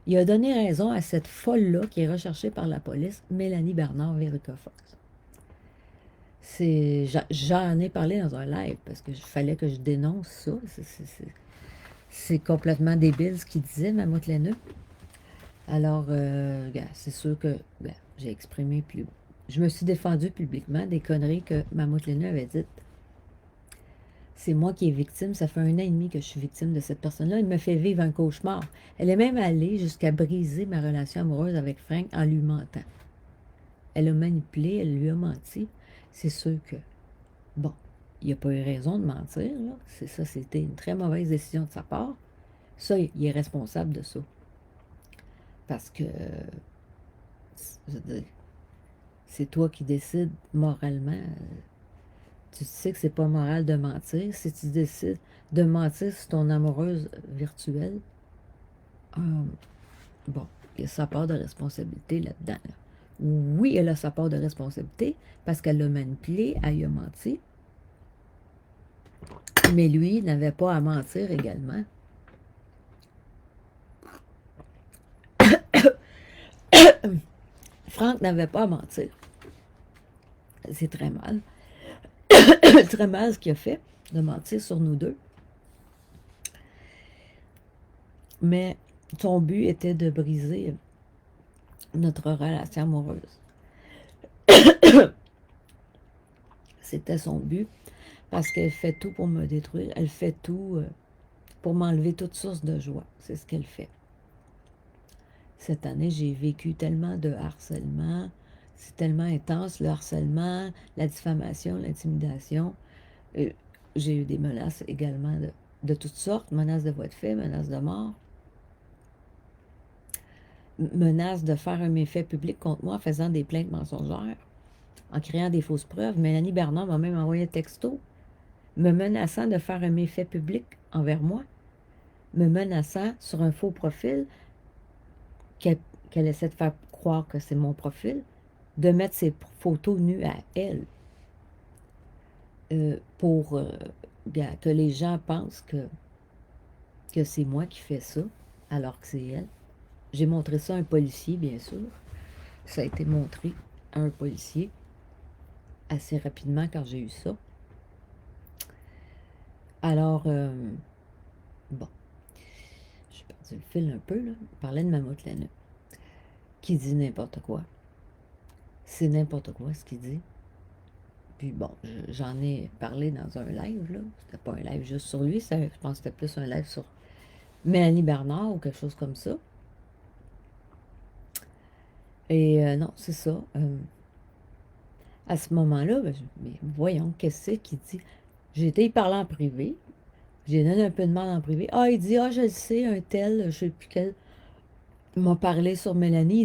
Il a donné raison à cette folle-là qui est recherchée par la police, Mélanie Bernard Verica Fox. J'en ai parlé dans un live parce qu'il fallait que je dénonce ça. C'est complètement débile ce qu'il disait, Mammouth Laineux. Alors, c'est sûr que j'ai exprimé plus. Je me suis défendue publiquement des conneries que Mammouth Laineux avait dites. C'est moi qui est victime. Ça fait 1 an et demi que je suis victime de cette personne-là. Elle me fait vivre un cauchemar. Elle est même allée jusqu'à briser ma relation amoureuse avec Frank en lui mentant. Elle a manipulé, elle lui a menti. C'est sûr que, bon, il n'y a pas eu raison de mentir, là. C'est ça, c'était une très mauvaise décision de sa part. Ça, il est responsable de ça. Parce que, c'est toi qui décides moralement. Tu sais que c'est pas moral de mentir. Si tu décides de mentir sur ton amoureuse virtuelle, bon, il y a sa part de responsabilité là-dedans. Là. Oui, elle a sa part de responsabilité parce qu'elle l'a manipulé, elle y a menti. Mais lui n'avait pas à mentir également. Franck n'avait pas à mentir. C'est très mal. Très mal ce qu'il a fait, de mentir sur nous deux. Mais son but était de briser notre relation amoureuse. C'était son but, parce qu'elle fait tout pour me détruire. Elle fait tout pour m'enlever toute source de joie. C'est ce qu'elle fait. Cette année, j'ai vécu tellement de harcèlement. C'est tellement intense, le harcèlement, la diffamation, l'intimidation. J'ai eu des menaces également de toutes sortes. Menaces de voie de fait, menaces de mort. Menaces de faire un méfait public contre moi en faisant des plaintes mensongères, en créant des fausses preuves. Mélanie Bernard m'a même envoyé un texto me menaçant de faire un méfait public envers moi, me menaçant sur un faux profil qu'elle essaie de faire croire que c'est mon profil, de mettre ses photos nues à elle pour que les gens pensent que c'est moi qui fais ça, alors que c'est elle. J'ai montré ça à un policier, bien sûr. Ça a été montré à un policier assez rapidement quand j'ai eu ça. Alors, bon, j'ai perdu le fil un peu, là. Je parlais de Mammouth Laineux, qui dit n'importe quoi. C'est n'importe quoi ce qu'il dit. Puis bon, j'en ai parlé dans un live, là. C'était pas un live juste sur lui, je pense que c'était plus un live sur Mélanie Bernard ou quelque chose comme ça. Et non, c'est ça. À ce moment-là, mais voyons, qu'est-ce qu'il dit? J'ai été y parler en privé. J'ai donné un peu de mal en privé. Ah, il dit, je le sais, un tel, je sais plus quel, m'a parlé sur Mélanie.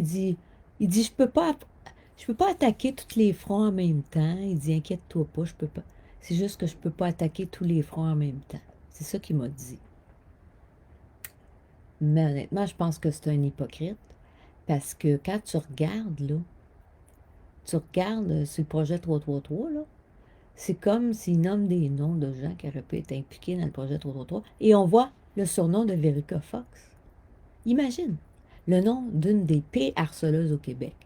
Il dit, je peux pas attaquer tous les fronts en même temps. Il dit, inquiète-toi pas, je peux pas. C'est juste que je peux pas attaquer tous les fronts en même temps. C'est ça qu'il m'a dit. Mais honnêtement, je pense que c'est un hypocrite. Parce que quand tu regardes, là, sur le projet 333, là, c'est comme s'il nomme des noms de gens qui auraient pu être impliqués dans le projet 333 et on voit le surnom de Verica Fox. Imagine, le nom d'une des pires harceleuses au Québec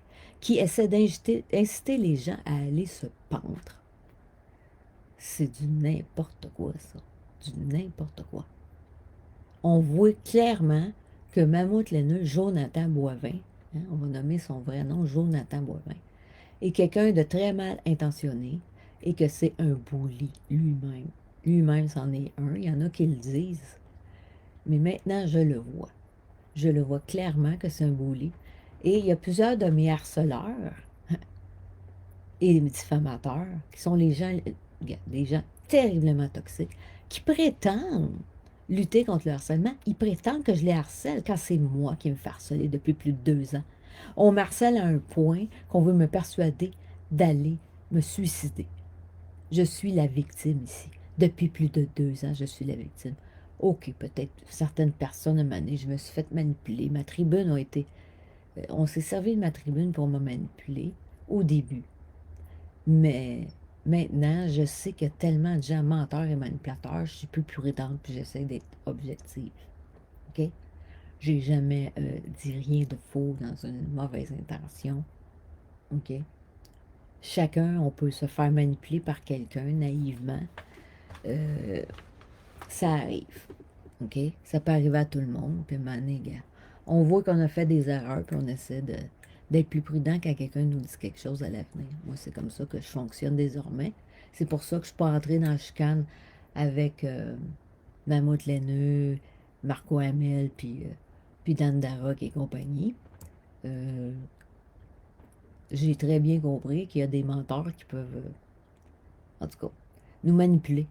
qui essaie d'inciter les gens à aller se pendre. C'est du n'importe quoi, ça. Du n'importe quoi. On voit clairement que Mammouth laineux, Jonathan Boivin, hein, on va nommer son vrai nom, Jonathan Boivin, est quelqu'un de très mal intentionné et que c'est un bully lui-même. Lui-même, c'en est un. Il y en a qui le disent. Mais maintenant, je le vois. Je le vois clairement que c'est un bully. Et il y a plusieurs de mes harceleurs et diffamateurs qui sont les gens, des gens terriblement toxiques qui prétendent lutter contre le harcèlement. Ils prétendent que je les harcèle quand c'est moi qui me fais harceler depuis plus de 2 ans. On me harcèle à un point qu'on veut me persuader d'aller me suicider. Je suis la victime ici. Depuis plus de 2 ans, je suis la victime. OK, peut-être certaines personnes, à un moment donné, je me suis fait manipuler. Ma tribune a été... on s'est servi de ma tribune pour me manipuler au début. Mais maintenant, je sais qu'il y a tellement de gens menteurs et manipulateurs, je suis plus prudente, puis j'essaie d'être objective. OK? J'ai jamais dit rien de faux dans une mauvaise intention. OK? Chacun, on peut se faire manipuler par quelqu'un naïvement. Ça arrive. OK? Ça peut arriver à tout le monde. Puis, à un moment donné, gars, on voit qu'on a fait des erreurs, puis on essaie d'être plus prudent quand quelqu'un nous dit quelque chose à l'avenir. Moi, c'est comme ça que je fonctionne désormais. C'est pour ça que je ne suis pas entrée dans la chicane avec Mammouth Laineux, Marco Hamel, puis Dan Darroch et compagnie. J'ai très bien compris qu'il y a des menteurs qui peuvent, en tout cas, nous manipuler.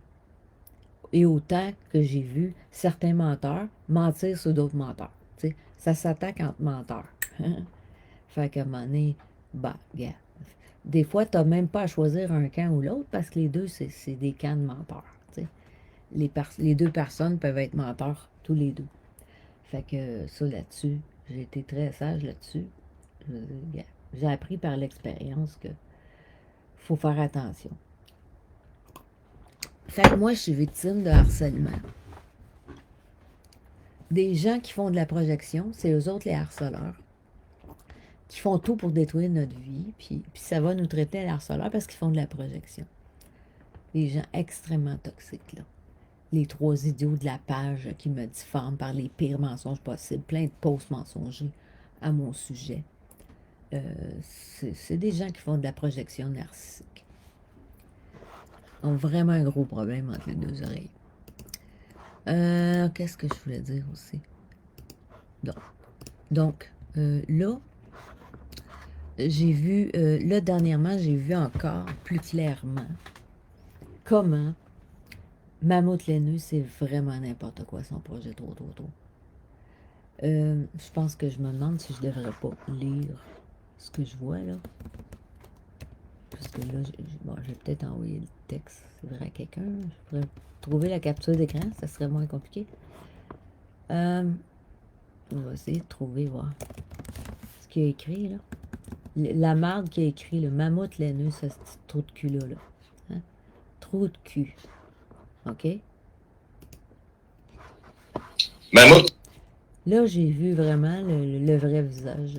Et autant que j'ai vu certains menteurs mentir sur d'autres menteurs. T'sais, ça s'attaque entre menteurs. Fait qu'à un moment donné, bah, gars, des fois, tu n'as même pas à choisir un camp ou l'autre parce que les deux, c'est des camps de menteurs. T'sais. Les deux personnes peuvent être menteurs, tous les deux. Fait que ça, là-dessus, j'ai été très sage là-dessus. J'ai appris par l'expérience que faut faire attention. Fait que moi, je suis victime de harcèlement. Des gens qui font de la projection, c'est eux autres les harceleurs, qui font tout pour détruire notre vie, puis ça va nous traiter à harceleurs parce qu'ils font de la projection. Des gens extrêmement toxiques, là. Les 3 idiots de la page qui me diffament par les pires mensonges possibles, plein de posts mensongers à mon sujet. C'est des gens qui font de la projection narcissique. Ils ont vraiment un gros problème entre les deux oreilles. Qu'est-ce que je voulais dire aussi? Donc là, j'ai vu, là dernièrement, j'ai vu encore plus clairement comment Mammouth Laineux, c'est vraiment n'importe quoi son projet trop. Je pense que je me demande si je devrais pas lire ce que je vois là. Parce que là, je vais peut-être envoyer le texte, c'est vrai, à quelqu'un. Je pourrais trouver la capture d'écran, ça serait moins compliqué. On va essayer de trouver, voir ce qu'il y a écrit là. La marde qui a écrit le Mammouth Laineux, ce petit trou de cul là. Hein? Trou de cul. OK? Mammouth. Là, j'ai vu vraiment le vrai visage.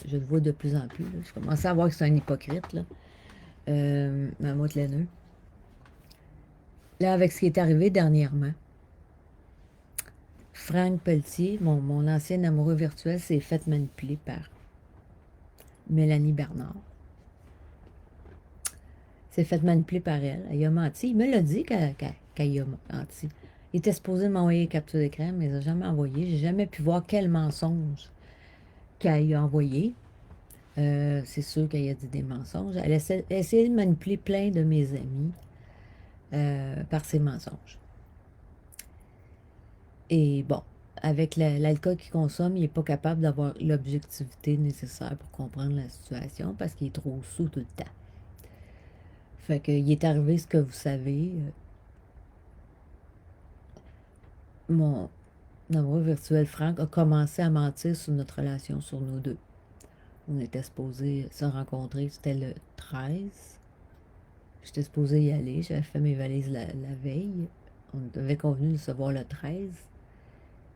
Je le vois de plus en plus. Là. Je commence à voir que c'est un hypocrite. Là. Mammouth Laineux. Là, avec ce qui est arrivé dernièrement, Franck Pelletier, mon ancien amoureux virtuel, s'est fait manipuler par Mélanie Bernard. S'est fait manipuler par elle. Elle a menti. Il me l'a dit qu'elle a menti. Il était supposé m'envoyer une capture d'écran, mais il n'a jamais envoyé. J'ai jamais pu voir quel mensonge qu'elle a envoyé. C'est sûr qu'elle a dit des mensonges. Elle a essayé de manipuler plein de mes amis par ses mensonges. Et bon, avec l'alcool qu'il consomme, il n'est pas capable d'avoir l'objectivité nécessaire pour comprendre la situation parce qu'il est trop sous tout le temps. Fait qu'il est arrivé ce que vous savez. Mon amoureux virtuel Franck a commencé à mentir sur notre relation, sur nous deux. On était supposés se rencontrer, c'était le 13. J'étais supposée y aller, j'avais fait mes valises la veille. On avait convenu de se voir le 13.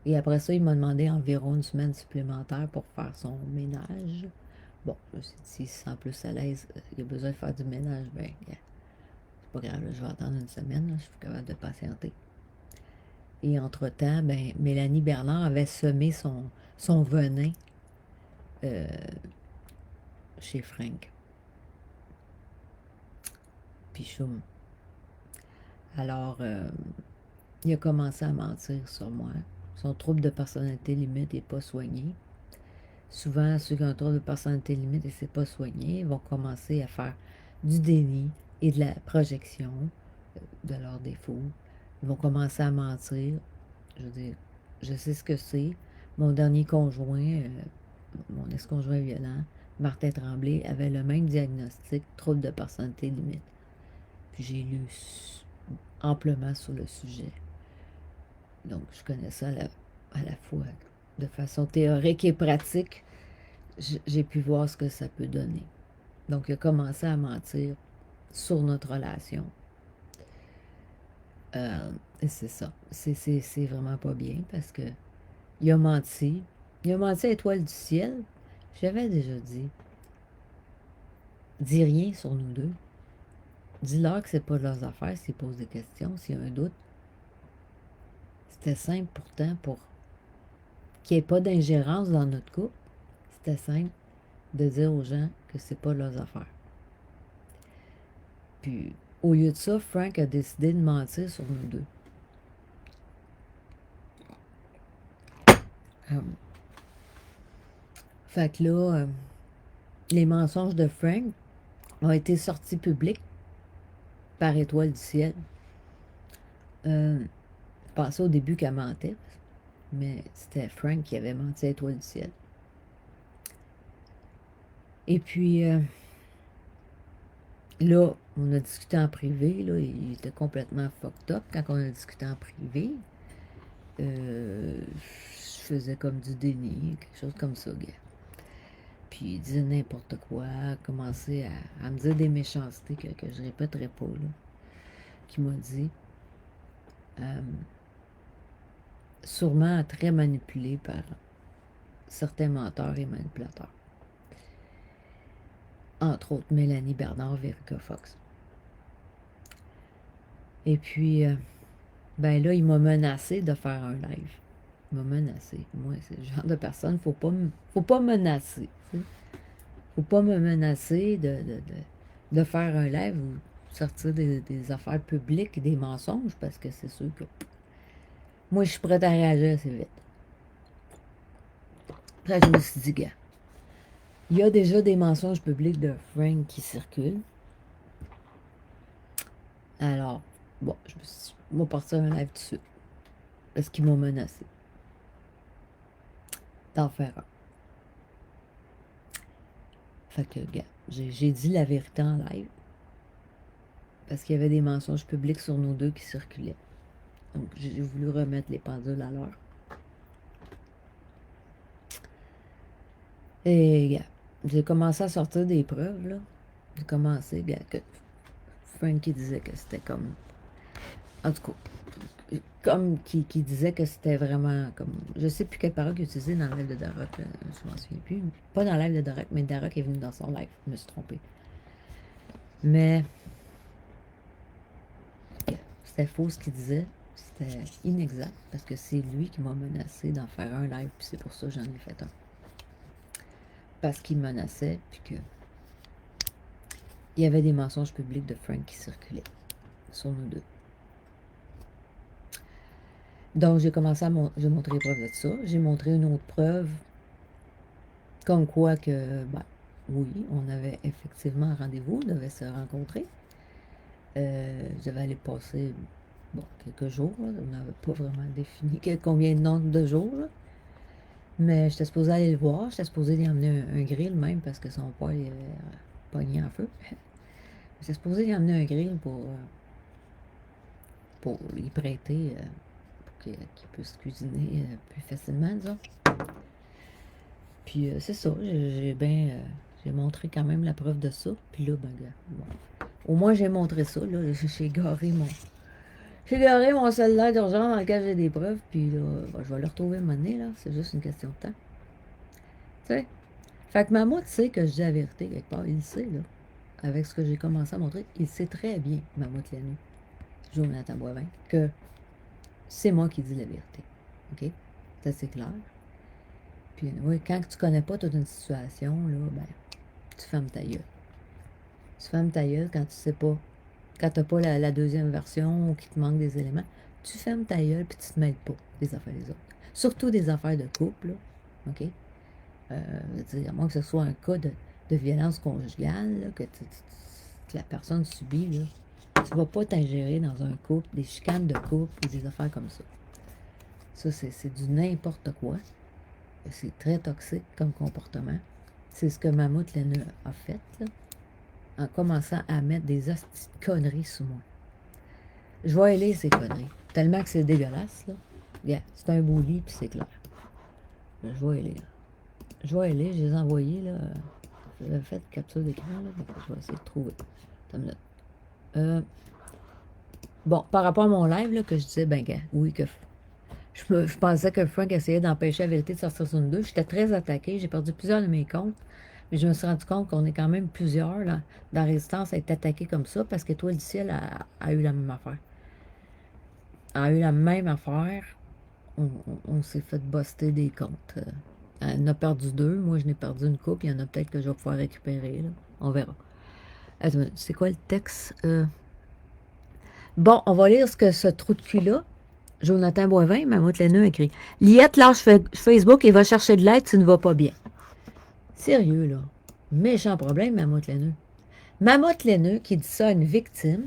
Et après ça, il m'a demandé environ une semaine supplémentaire pour faire son ménage. Bon, je me suis dit, s'il se sent plus à l'aise, il a besoin de faire du ménage, ben, c'est pas grave, là, je vais attendre une semaine, là, je suis capable de patienter. Et entre-temps, ben, Mélanie Bernard avait semé son venin euh, chez Frank. Puis choum. Alors, il a commencé à mentir sur moi. Son trouble de personnalité limite n'est pas soigné. Souvent, ceux qui ont un trouble de personnalité limite et c'est pas soigné vont commencer à faire du déni et de la projection de leurs défauts. Ils vont commencer à mentir. Je veux dire, je sais ce que c'est. Mon dernier conjoint, mon ex-conjoint violent, Martin Tremblay, avait le même diagnostic, trouble de personnalité limite. Puis j'ai lu amplement sur le sujet. Donc, je connais ça à la fois de façon théorique et pratique. J'ai pu voir ce que ça peut donner. Donc, il a commencé à mentir sur notre relation. Et c'est ça. C'est vraiment pas bien parce que il a menti. Il a menti à Étoile du ciel. J'avais déjà dit. Dis rien sur nous deux. Dis-leur que c'est pas leurs affaires s'ils posent des questions, s'il y a un doute. C'était simple pourtant pour qu'il n'y ait pas d'ingérence dans notre couple. C'était simple de dire aux gens que c'est pas leurs affaires. Puis, au lieu de ça, Frank a décidé de mentir sur nous deux. Fait que là, les mensonges de Frank ont été sortis publics par Étoile du ciel. Je pensais au début qu'elle mentait, mais c'était Frank qui avait menti à Étoile du ciel. Et puis, là, on a discuté en privé, là, il était complètement fucked up quand on a discuté en privé. Je faisais comme du déni, quelque chose comme ça, gars. Puis il disait n'importe quoi, commençait à me dire des méchancetés que je répéterai pas, là, qu'il m'a dit. Sûrement très manipulé par certains menteurs et manipulateurs. Entre autres, Mélanie Bernard, Verica Fox. Et puis, ben là, il m'a menacé de faire un live. Il m'a menacé. Moi, c'est le genre de personne, faut pas menacer. T'sais. Faut pas me menacer de faire un live ou sortir des affaires publiques, des mensonges, parce que c'est sûr que moi, je suis prête à réagir assez vite. Après, je me suis dit, gars, il y a déjà des mensonges publics de Frank qui circulent. Alors, bon, je me suis dit, moi, partir un live tout de suite. Parce qu'ils m'ont menacé d'en faire un. Fait que, gars, j'ai dit la vérité en live. Parce qu'il y avait des mensonges publics sur nous deux qui circulaient. Donc, j'ai voulu remettre les pendules à l'heure. Et, gars, j'ai commencé à sortir des preuves, là. J'ai commencé, gars, que Frankie disait que c'était comme... En tout cas, comme qui disait que c'était vraiment comme... Je sais plus quelle parole qu'il utilisait dans le live de Daroc, je m'en souviens plus. Pas dans le live de Daroc, mais Daroc est venu dans son live. Je me suis trompée. Mais... C'était faux ce qu'il disait. C'était inexact parce que c'est lui qui m'a menacé d'en faire un live, puis c'est pour ça que j'en ai fait un. Parce qu'il menaçait, puis que il y avait des mensonges publics de Frank qui circulaient sur nous deux. Donc, j'ai commencé j'ai montré les preuves de ça. J'ai montré une autre preuve, comme quoi que, ben, oui, on avait effectivement un rendez-vous, on devait se rencontrer. J'avais allé passer, bon, quelques jours, là. On n'avait pas vraiment défini combien de nombre de jours, là. Mais j'étais supposée aller le voir, j'étais supposée lui emmener un grill même parce que son père il avait pogné en feu. J'étais supposée lui emmener un grill pour lui prêter, pour qu'il puisse cuisiner plus facilement, disons. Puis c'est ça, j'ai montré quand même la preuve de ça. Puis là, ben, bon. Au moins j'ai montré ça, là, j'ai garé mon cellulaire d'urgence dans lequel j'ai des preuves, puis là, ben, je vais le retrouver un moment donné, là, c'est juste une question de temps. Tu sais? Fait que Mamoud sait que je dis la vérité quelque part, il sait, là. Avec ce que j'ai commencé à montrer, il sait très bien, Mamoud Lanu, Jonathan Boivin, que c'est moi qui dis la vérité. OK? C'est assez clair. Puis, oui, quand tu connais pas toute une situation, là, ben, tu fermes ta gueule. Tu fermes ta gueule quand tu sais pas, quand tu n'as pas la deuxième version ou qu'il te manque des éléments. Tu fermes ta gueule puis tu te mêles pas des affaires des autres. Surtout des affaires de couple, là. OK? À moins que ce soit un cas de violence conjugale, là, que la personne subit, là, tu ne vas pas t'ingérer dans un couple, des chicanes de couple ou des affaires comme ça. Ça, c'est du n'importe quoi. C'est très toxique comme comportement. C'est ce que Mammouth Laineux a fait, là, en commençant à mettre des hosties de conneries sous moi. Je vais aller ces conneries. Tellement que c'est dégueulasse, là. Yeah, c'est un beau lit, puis c'est clair. Je vais aller, là. Je vais aller, je les ai envoyés, là. J'avais fait capture d'écran, là. Donc je vais essayer de trouver. Bon, par rapport à mon live, là, que je disais, ben, oui, que je pensais que Frank essayait d'empêcher la vérité de sortir sur une 2. J'étais très attaquée. J'ai perdu plusieurs de mes comptes. Mais je me suis rendu compte qu'on est quand même plusieurs là, dans la résistance à être attaqués comme ça parce qu'Étoile du ciel a eu la même affaire. A eu la même affaire. On s'est fait buster des comptes. Elle en a perdu 2. Moi, je n'ai perdu une coupe. Il y en a peut-être que je vais pouvoir récupérer. Là. On verra. C'est quoi le texte? Bon, on va lire ce trou de cul-là. Jonathan Boivin, Mammouth Laineux écrit « Liette lâche Facebook et va chercher de l'aide, tu ne vas pas bien. » Sérieux, là. Méchant problème, Mammouth Laineux. Mammouth Laineux qui dit ça à une victime.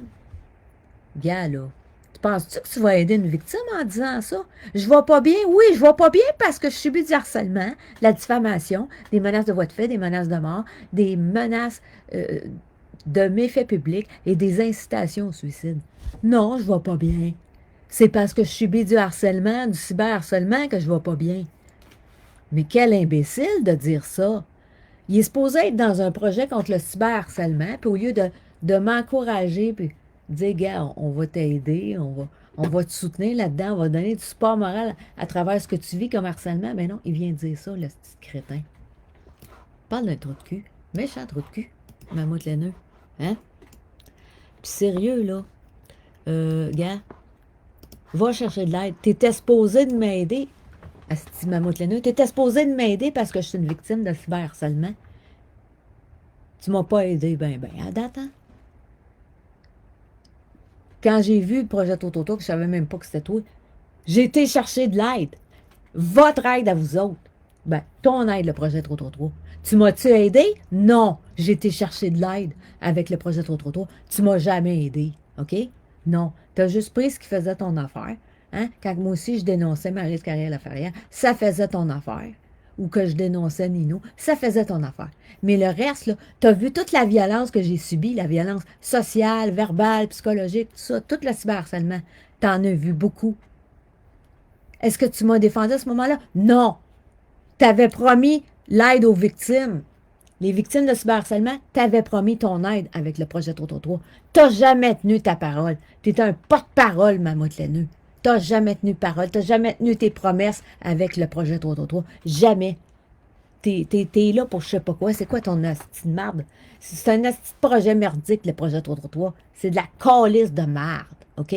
Gars, là. Tu penses-tu que tu vas aider une victime en disant ça? Je vais pas bien. Oui, je vais pas bien parce que je subis du harcèlement, la diffamation, des menaces de voie de fait, des menaces de mort, des menaces de méfaits publics et des incitations au suicide. Non, je vais pas bien. C'est parce que je subis du harcèlement, du cyberharcèlement que je vais pas bien. Mais quel imbécile de dire ça! Il est supposé être dans un projet contre le cyberharcèlement, puis au lieu de m'encourager, puis dire, gars, on va t'aider, on va te soutenir là-dedans, on va donner du support moral à travers ce que tu vis comme harcèlement, ben non, il vient dire ça, le petit crétin. Parle d'un trou de cul. Méchant trou de cul, Mammouth Laineux. Hein? Puis sérieux, là, gars, va chercher de l'aide. T'étais supposé de m'aider. Asti Mammouth Laineux, t'étais supposé de m'aider parce que je suis une victime de cyberharcèlement. Tu m'as pas aidé, ben, à date, hein? Quand j'ai vu le projet Tototo, que je savais même pas que c'était toi, j'ai été chercher de l'aide. Votre aide à vous autres. Ben, ton aide, le projet Tototo. Tu m'as-tu aidé? Non. J'ai été chercher de l'aide avec le projet Tototo. Tu m'as jamais aidé. OK? Non. Tu as juste pris ce qui faisait ton affaire. Hein? Quand moi aussi, je dénonçais Maryse Carrière-Laferrière, ça faisait ton affaire. Ou que je dénonçais Nino, ça faisait ton affaire. Mais le reste, là, tu as vu toute la violence que j'ai subie, la violence sociale, verbale, psychologique, tout ça, tout le cyberharcèlement. Tu en as vu beaucoup. Est-ce que tu m'as défendu à ce moment-là? Non. Tu avais promis l'aide aux victimes. Les victimes de cyberharcèlement, tu avais promis ton aide avec le projet 333. Tu n'as jamais tenu ta parole. Tu es un porte-parole, Mammouth Laineux. Tu n'as jamais tenu parole. Tu n'as jamais tenu tes promesses avec le projet 333. Jamais. T'es là pour je sais pas quoi. C'est quoi ton asti de marde? C'est un asti de projet merdique, le projet 333. C'est de la calice de marde. OK?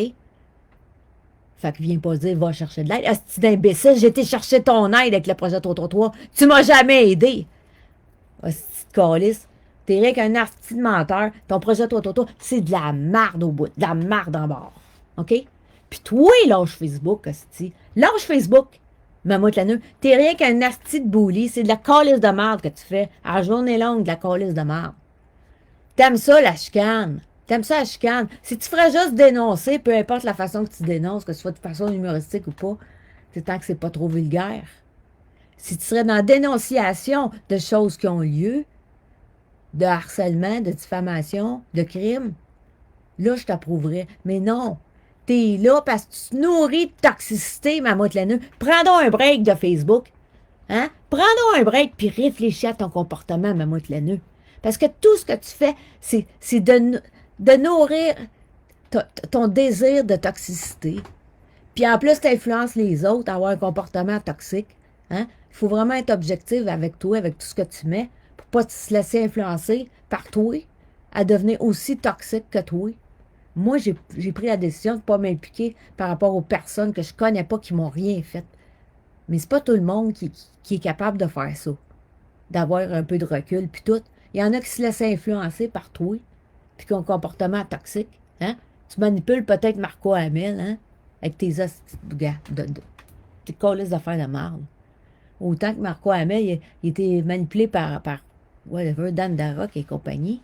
Fait que viens pas dire, va chercher de l'aide. Asti d'imbécile, j'ai été chercher ton aide avec le projet 333. Tu m'as jamais aidé. Asti de calice. T'es rien qu'un asti de menteur. Ton projet 333, c'est de la marde au bout. De la marde en bord. OK? Puis toi, lâche Facebook, asti. Lâche Facebook. Mammouth Laineux, t'es rien qu'un asti de bully. C'est de la calice de marde que tu fais. À la journée longue, de la calice de marde. T'aimes ça, la chicane. T'aimes ça, la chicane. Si tu ferais juste dénoncer, peu importe la façon que tu dénonces, que ce soit de façon humoristique ou pas, c'est tant que c'est pas trop vulgaire. Si tu serais dans la dénonciation de choses qui ont lieu, de harcèlement, de diffamation, de crime, là, je t'approuverais. Mais non. T'es là parce que tu te nourris de toxicité, Mammouth Laineux. Prends donc un break de Facebook. Hein? Prends donc un break puis réfléchis à ton comportement, Mammouth Laineux. Parce que tout ce que tu fais, c'est de nourrir ton désir de toxicité. Puis en plus, tu influences les autres à avoir un comportement toxique. Hein? Il faut vraiment être objectif avec toi, avec tout ce que tu mets, pour ne pas se laisser influencer par toi, à devenir aussi toxique que toi. Moi, j'ai pris la décision de ne pas m'impliquer par rapport aux personnes que je ne connais pas qui m'ont rien fait. Mais c'est pas tout le monde qui est capable de faire ça, d'avoir un peu de recul, puis tout. Il y en a qui se laissent influencer par toi, puis qui ont un comportement toxique. Hein? Tu manipules peut-être Marco Hamel, hein? Avec tes hosties tes colis d'affaires de marde. Autant que Marco Hamel, il était manipulé par whatever, Dan Darroch et compagnie.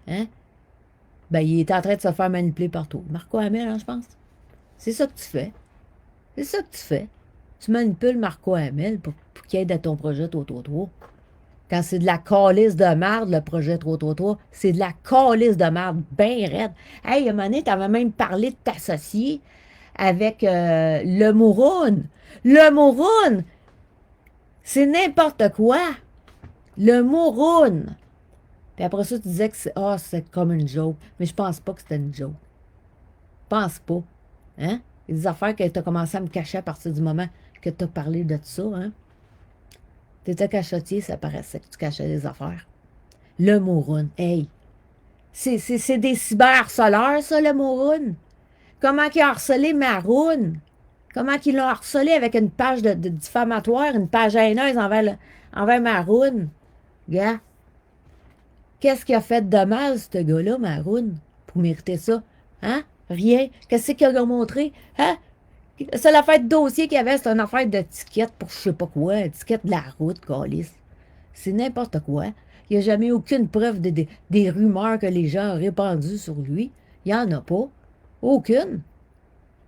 Hein? Ben, il était en train de se faire manipuler partout. Marco Hamel, hein, je pense. C'est ça que tu fais. C'est ça que tu fais. Tu manipules Marco Hamel pour qu'il aide à ton projet 333. Quand c'est de la calice de merde, le projet 333, c'est de la calice de merde, bien raide. Hey, à un moment donné, t'avais même parlé de t'associer avec le Mouroun. Le Mouroun, c'est n'importe quoi. Le Mouroun. Puis après ça, tu disais que c'est comme une joke. Mais je pense pas que c'était une joke. Je pense pas. Hein? Il y a des affaires que tu as commencé à me cacher à partir du moment que tu as parlé de ça. Hein? Tu étais cachotier, ça paraissait que tu cachais des affaires. Le Mouroun. Hey! C'est des cyberharceleurs, ça, le Mouroun. Comment il a harcelé Maroun? Comment il l'a harcelé avec une page de diffamatoire, une page haineuse envers Maroun? Gars, qu'est-ce qu'il a fait de mal, ce gars-là, Maroun, pour mériter ça? Hein? Rien. Qu'est-ce qu'il a montré? Hein? La seule affaire de dossier qu'il y avait, c'était une affaire d'étiquette pour je sais pas quoi, étiquette de la route, calice. C'est n'importe quoi. Il n'y a jamais aucune preuve des rumeurs que les gens ont répandues sur lui. Il n'y en a pas. Aucune.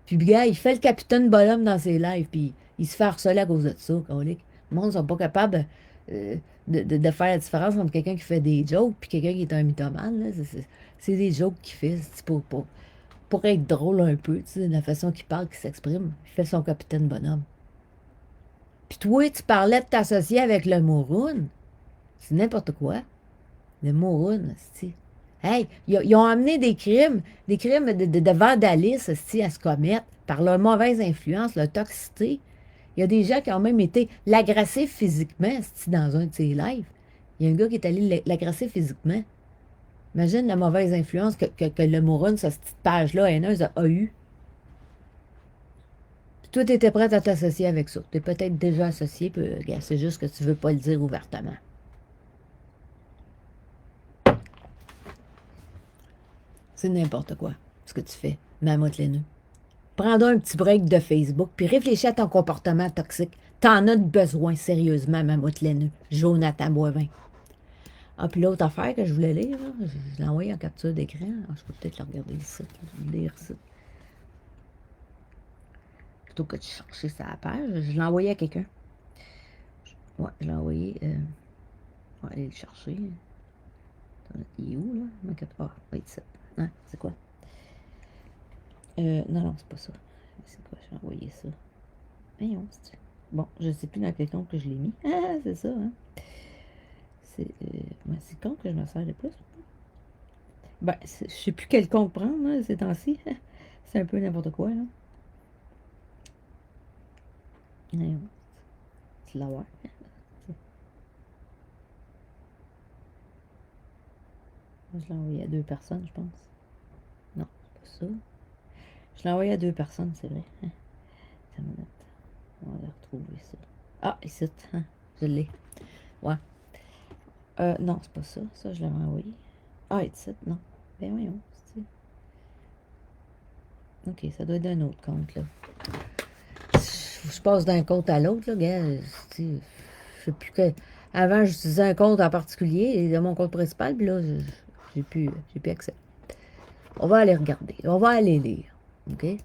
Puis, gars, il fait le capitaine bonhomme dans ses lives, puis il se fait harceler à cause de ça, calique. Le monde ne sont pas capables de faire la différence entre quelqu'un qui fait des jokes puis quelqu'un qui est un mythomane. Là. C'est des jokes qu'il fait. C'est pour être drôle un peu, tu sais, la façon qu'il parle, qu'il s'exprime. Il fait son capitaine bonhomme. Puis toi, tu parlais de t'associer avec le Mouroun. C'est n'importe quoi. Le Mouroun, c'est. Hey, ils ont amené des crimes de vandalisme à se commettre par leur mauvaise influence, leur toxicité. Il y a des gens qui ont même été l'agresser physiquement dans un de ses lives. Il y a un gars qui est allé l'agresser physiquement. Imagine la mauvaise influence que le Mouroun, cette petite page-là haineuse, a eue. Puis toi, tu étais prête à t'associer avec ça. Tu es peut-être déjà associé, puis c'est juste que tu ne veux pas le dire ouvertement. C'est n'importe quoi, ce que tu fais, Mammouth laineux. Prends donc un petit break de Facebook, puis réfléchis à ton comportement toxique. T'en as besoin, sérieusement, Mammouth laineux. Jonathan Boivin. Ah, puis l'autre affaire que je voulais lire, là, je l'ai envoyé en capture d'écran. Ah, je peux peut-être le regarder ici, lire ça. Plutôt que de chercher sa page, je l'ai envoyé à quelqu'un. Ouais, je l'ai envoyé. On va aller le chercher. Il est où, là? Ah, oui, c'est ça. Hein, c'est quoi? Non, c'est pas ça. C'est quoi? J'ai envoyé ça. Voyons, c'est... Bon, je ne sais plus dans quel compte que je l'ai mis. Ah, c'est ça, hein? C'est con que je me sers de plus. Ben, je sais plus quel compte prendre, là, ces temps-ci. C'est un peu n'importe quoi, là. Voyons. Tu l'as voir. Je l'ai envoyé à 2 personnes, je pense. Non, c'est pas ça. Je l'ai envoyé à 2 personnes, c'est vrai. On va retrouver ça. Ah, ici, hein, je l'ai. Ouais. Non, c'est pas ça. Ça, je l'avais envoyé. Ah, ici, non. Ben voyons. Ok, ça doit être d'un autre compte, là. Je passe d'un compte à l'autre, là, gars. Je sais plus que... Avant, j'utilisais un compte en particulier, de mon compte principal, puis là, j'ai plus accès. On va aller regarder. On va aller lire. OK? Je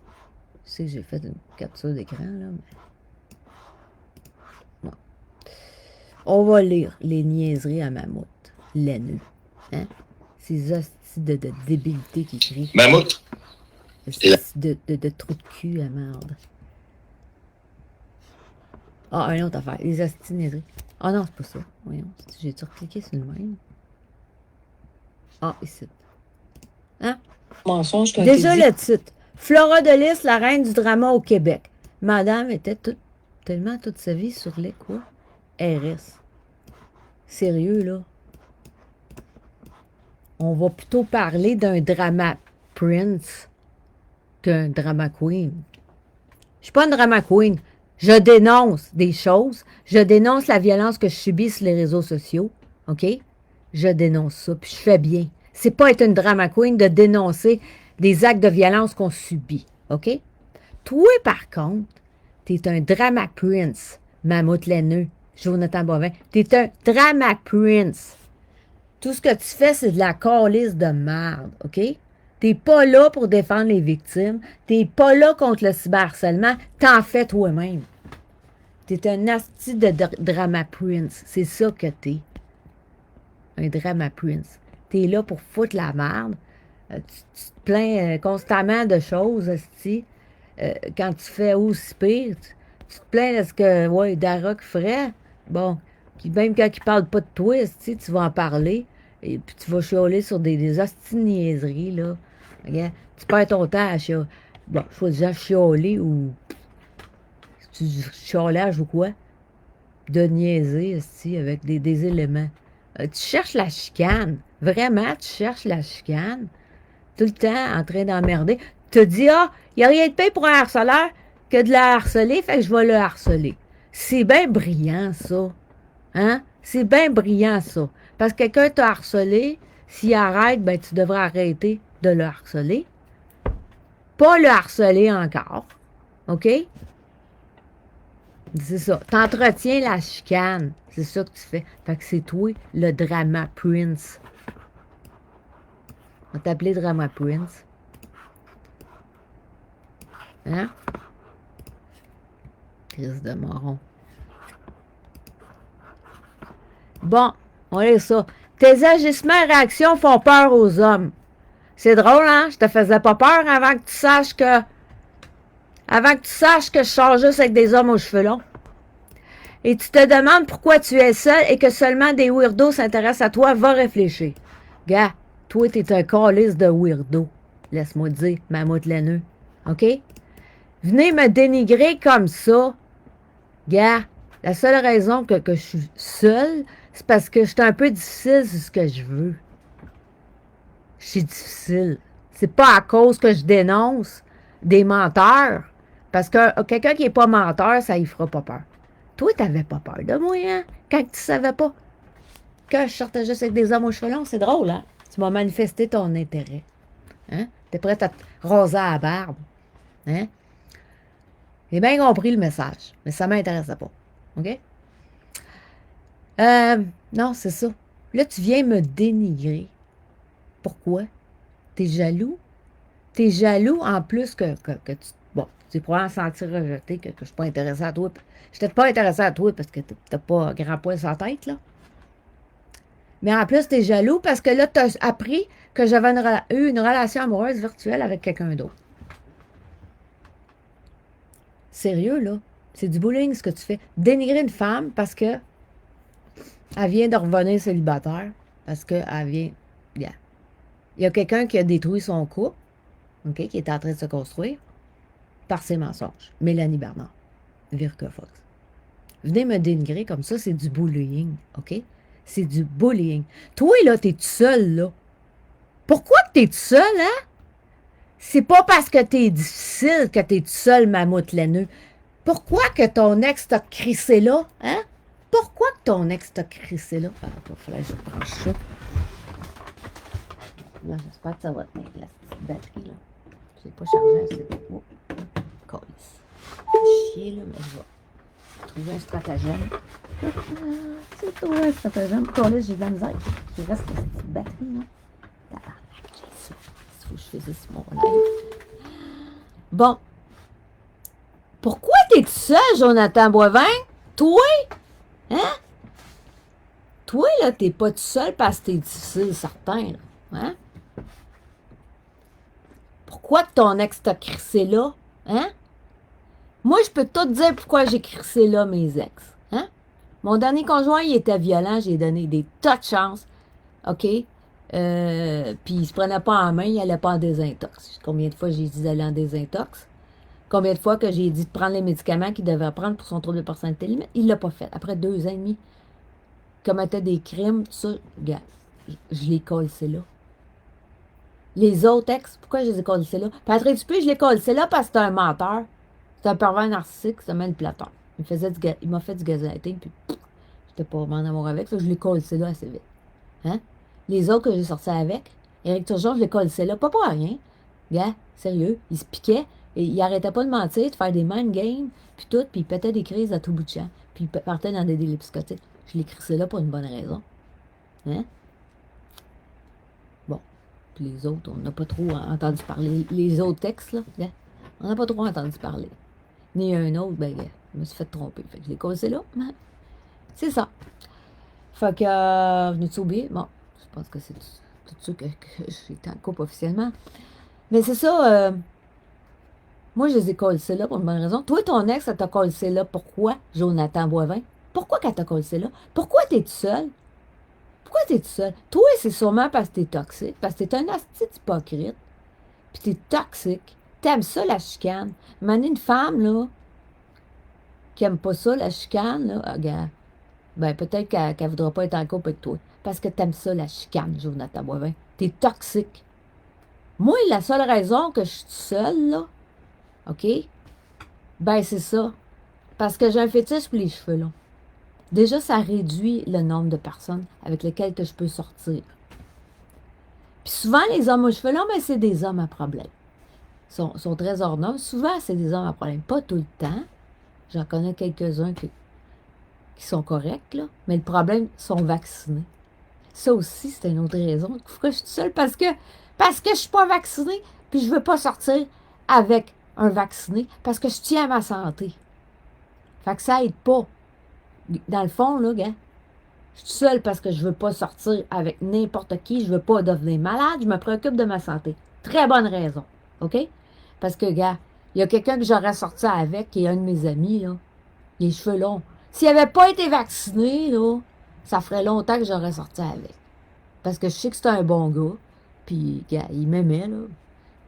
sais que j'ai fait une capture d'écran, là, mais... Bon. On va lire les niaiseries à Mammouth. Laineux. Hein? Ces hosties de débilité qui crient. Mammouth. De trou de cul à merde. Ah, une autre affaire. Les hosties niaiseries. Ah non, c'est pas ça. Voyons. J'ai-tu recliqué sur le même? Ah, ici. Hein? Mensonge quand Déjà le titre. Flora de Lys, la reine du drama au Québec. Madame était tellement toute sa vie sur les quoi? RS. Sérieux, là? On va plutôt parler d'un drama prince qu'un drama queen. Je suis pas une drama queen. Je dénonce des choses. Je dénonce la violence que je subis sur les réseaux sociaux. OK? Je dénonce ça, puis je fais bien. C'est pas être une drama queen de dénoncer des actes de violence qu'on subit. OK? Toi, par contre, t'es un drama prince, Mammouth laineux, Jonathan Bovin. T'es un drama prince. Tout ce que tu fais, c'est de la calice de merde. OK? T'es pas là pour défendre les victimes. T'es pas là contre le cyberharcèlement. T'en fais toi-même. T'es un asti de drama prince. C'est ça que t'es. Un drama prince. T'es là pour foutre la merde. Tu te plains constamment de choses, asti. Quand tu fais aussi pire, tu te plains de ce que, ouais, Daroc ferait. Bon, même quand il parle pas de toi, asti, tu vas en parler. Et puis tu vas chialer sur des hosties de niaiseries, là. Regarde, tu perds ton temps à chialer. Bon, choisir chialer ou du chialage ou quoi. De niaiser, asti, avec des éléments. Tu cherches la chicane. Vraiment, tu cherches la chicane. Tout le temps en train d'emmerder. Tu te dis, ah, il n'y a rien de pire pour un harceleur que de la harceler, fait que je vais le harceler. C'est bien brillant, ça. Hein? C'est bien brillant, ça. Parce que quelqu'un t'a harcelé, s'il arrête, ben tu devrais arrêter de le harceler. Pas le harceler encore. OK? C'est ça. T'entretiens la chicane. C'est ça que tu fais. Fait que c'est toi, le drama prince. On va t'appeler drama prince. Hein? Crise de moron. Bon, on lit ça. Tes agissements et réactions font peur aux hommes. C'est drôle, hein? Je te faisais pas peur avant que tu saches que... Avant que tu saches que je sors juste avec des hommes aux cheveux longs. Et tu te demandes pourquoi tu es seul et que seulement des weirdos s'intéressent à toi, va réfléchir. Gars, toi, t'es un calice de weirdo. Laisse-moi te dire, Mammouth laineux. OK? Venez me dénigrer comme ça. Gars, la seule raison que je suis seule, c'est parce que je suis un peu difficile sur ce que je veux. Je suis difficile. C'est pas à cause que je dénonce des menteurs. Parce que quelqu'un qui n'est pas menteur, ça y fera pas peur. Toi, t'avais pas peur de moi, hein? Quand tu savais pas que je sortais juste avec des hommes aux cheveux longs, c'est drôle, hein? Tu m'as manifesté ton intérêt. Hein? T'es prête à te raser à la barbe. Hein? J'ai bien compris le message, mais ça m'intéressait pas. OK? Non, c'est ça. Là, tu viens me dénigrer. Pourquoi? T'es jaloux? T'es jaloux en plus que tu... Bon, tu pourrais en sentir rejeté, que je ne suis pas intéressée à toi. Je n'étais pas intéressée à toi parce que tu n'as pas grand poil sur la tête, là. Mais en plus, tu es jaloux parce que là, tu as appris que j'avais eu une relation amoureuse virtuelle avec quelqu'un d'autre. Sérieux, là? C'est du bullying, ce que tu fais. Dénigrer une femme parce que elle vient de revenir célibataire. Parce qu'elle vient... Yeah. Il y a quelqu'un qui a détruit son couple, OK, qui est en train de se construire, par ses mensonges. Mélanie Bernard, Virka Fox. Venez me dénigrer comme ça, c'est du bullying, OK? C'est du bullying. Toi, là, t'es tout seul, là. Pourquoi que t'es tout seul, hein? C'est pas parce que t'es difficile que t'es tout seul, Mammouth laineux. Pourquoi que ton ex t'a crissé là, hein? Pourquoi que ton ex t'a crissé là? Ah, il fallait que je branche ça. Là, j'espère que ça va tenir la petite batterie, là. J'ai pas chargé assez. Oh, calice. Chier, là, mais je vais trouver un stratagème. C'est trouvé un stratagème. Calice, j'ai de la misère. Il reste la petite batterie, là. Tabarnak, j'ai ça. Il faut que je fasse sur mon live. Bon. Pourquoi t'es tout seul, Jonathan Boivin? Toi? Hein? Toi, là, t'es pas tout seul parce que t'es difficile, certain, là. Hein? Pourquoi ton ex t'a crissé là? Hein? Moi, je peux tout dire pourquoi j'ai crissé là mes ex. Hein? Mon dernier conjoint, il était violent, j'ai donné des tas de chances. OK? Puis il se prenait pas en main, il allait pas en désintox. Combien de fois j'ai dit d'aller en désintox? Combien de fois que j'ai dit de prendre les médicaments qu'il devait prendre pour son trouble de personnalité limite? Il l'a pas fait. Après 2 ans et demi, il commettait des crimes, tout ça, regarde, je l'ai collé là. Les autres ex, pourquoi je les ai collés là? Patrick Dupuis, je l'ai collé là parce que c'est un menteur. C'est un pervers narcissique, c'est un manipulateur. Il m'a fait du gaslighting, puis j'étais pas vraiment en amour avec, ça, je l'ai collé là assez vite. Hein? Les autres que j'ai sortis avec, Éric Turgeon, je l'ai collé là, pas pour rien. Gars, sérieux, il se piquait, et il arrêtait pas de mentir, de faire des mind games, puis tout, puis il pétait des crises à tout bout de champ, puis il partait dans des délits psychotiques. Je l'ai crissé là pour une bonne raison. Hein? Bon. Puis les autres, on n'a pas trop entendu parler. Les autres textes, là, gars, on n'a pas trop entendu parler. Ni un autre, ben, gars, je me suis fait tromper. Fait que je l'ai cassé là. C'est ça. Fait que, venez-tu oublier? Bon, je pense que c'est tout ça que j'étais en couple officiellement. Mais c'est ça, moi, je les ai collés là pour une bonne raison. Toi, ton ex, elle t'a collé là. Pourquoi, Jonathan Boivin? Pourquoi qu'elle t'a collé là? Pourquoi t'es tout seul? Pourquoi t'es tout seul? Toi, c'est sûrement parce que t'es toxique, parce que t'es un asti hypocrite, puis t'es toxique. T'aimes ça, la chicane. Mais une femme, là, qui aime pas ça, la chicane, là, regarde, ben peut-être qu'elle voudra pas être en couple avec toi. Parce que t'aimes ça, la chicane, Jonathan Boivin. T'es toxique. Moi, la seule raison que je suis seule, là, OK? Ben, c'est ça. Parce que j'ai un fétiche pour les cheveux longs. Déjà, ça réduit le nombre de personnes avec lesquelles que je peux sortir. Puis souvent, les hommes aux cheveux longs, ben, c'est des hommes à problème. Ils sont très ordonnés. Souvent, c'est des hommes à problème. Pas tout le temps. J'en connais quelques-uns qui sont corrects, là. Mais le problème, ils sont vaccinés. Ça aussi, c'est une autre raison. Pourquoi je suis seule? Parce que je suis pas vaccinée, puis je veux pas sortir avec un vacciné, parce que je tiens à ma santé. Fait que ça aide pas. Dans le fond, là, gars, je suis seule parce que je veux pas sortir avec n'importe qui, je veux pas devenir malade, je me préoccupe de ma santé. Très bonne raison, OK? Parce que, gars, il y a quelqu'un que j'aurais sorti avec, qui est un de mes amis, là, les cheveux longs. S'il n'avait pas été vacciné, là, ça ferait longtemps que j'aurais sorti avec. Parce que je sais que c'est un bon gars. Puis, gars, il m'aimait, là.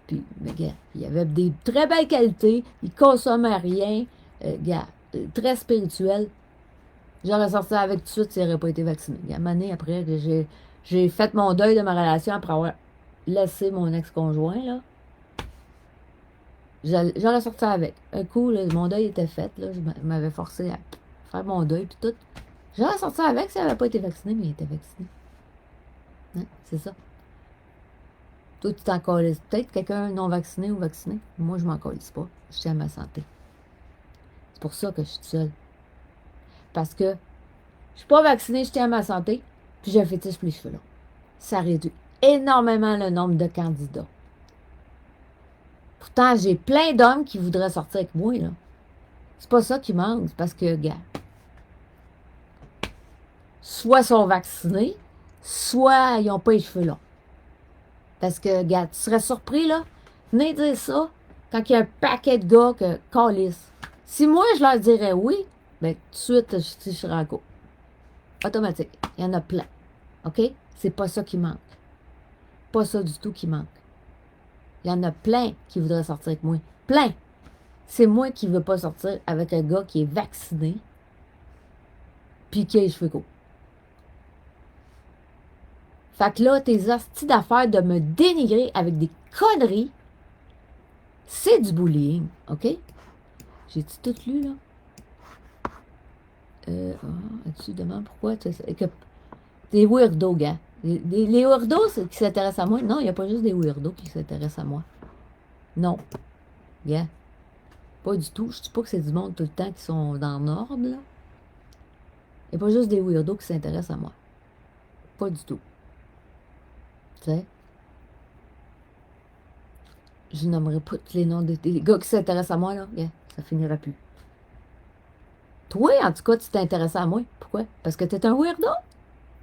Puis, mais, gars, il avait des très belles qualités. Il consommait rien. Gars, très spirituel. J'aurais sorti avec tout de suite s'il n'aurait pas été vacciné. Gars, une année après, j'ai fait mon deuil de ma relation après avoir laissé mon ex-conjoint, là. J'aurais sorti avec. Un coup, là, mon deuil était fait, là. Je m'avais forcé à faire mon deuil, puis tout. J'aurais sorti avec s'il n'avait pas été vacciné, mais il était vacciné. Hein? C'est ça. Toi, tu t'en calisses. Peut-être quelqu'un non vacciné ou vacciné. Moi, je m'en calisse pas. Je tiens à ma santé. C'est pour ça que je suis seule. Parce que je suis pas vaccinée, je tiens à ma santé, puis j'ai un fétiche pour les cheveux longs. Ça réduit énormément le nombre de candidats. Pourtant, j'ai plein d'hommes qui voudraient sortir avec moi, là. C'est pas ça qui manque, c'est parce que, gars, soit ils sont vaccinés, soit ils n'ont pas les cheveux longs. Parce que, gars, tu serais surpris, là, venez dire ça quand il y a un paquet de gars que calissent. Si moi, je leur dirais oui, ben, tout de suite, je serais en couple. Automatique. Il y en a plein. OK? C'est pas ça qui manque. Pas ça du tout qui manque. Il y en a plein qui voudraient sortir avec moi. Plein! C'est moi qui ne veux pas sortir avec un gars qui est vacciné puis qui a les cheveux courts. Fait que là, tes hosties d'affaires de me dénigrer avec des conneries, c'est du bullying, OK? J'ai-tu tout lu, là? Tu demandes pourquoi des weirdos, gars. Les weirdos qui s'intéressent à moi. Non, il n'y a pas juste des weirdos qui s'intéressent à moi. Non. Gars. Pas du tout. Je ne dis pas que c'est du monde tout le temps qui sont dans l'ordre, là. Il n'y a pas juste des weirdos qui s'intéressent à moi. Pas du tout. Tu sais? Je nommerai pas tous les noms des gars qui s'intéressent à moi, là. Yeah, ça finira plus. Toi, en tout cas, tu t'intéressais à moi. Pourquoi? Parce que t'es un weirdo.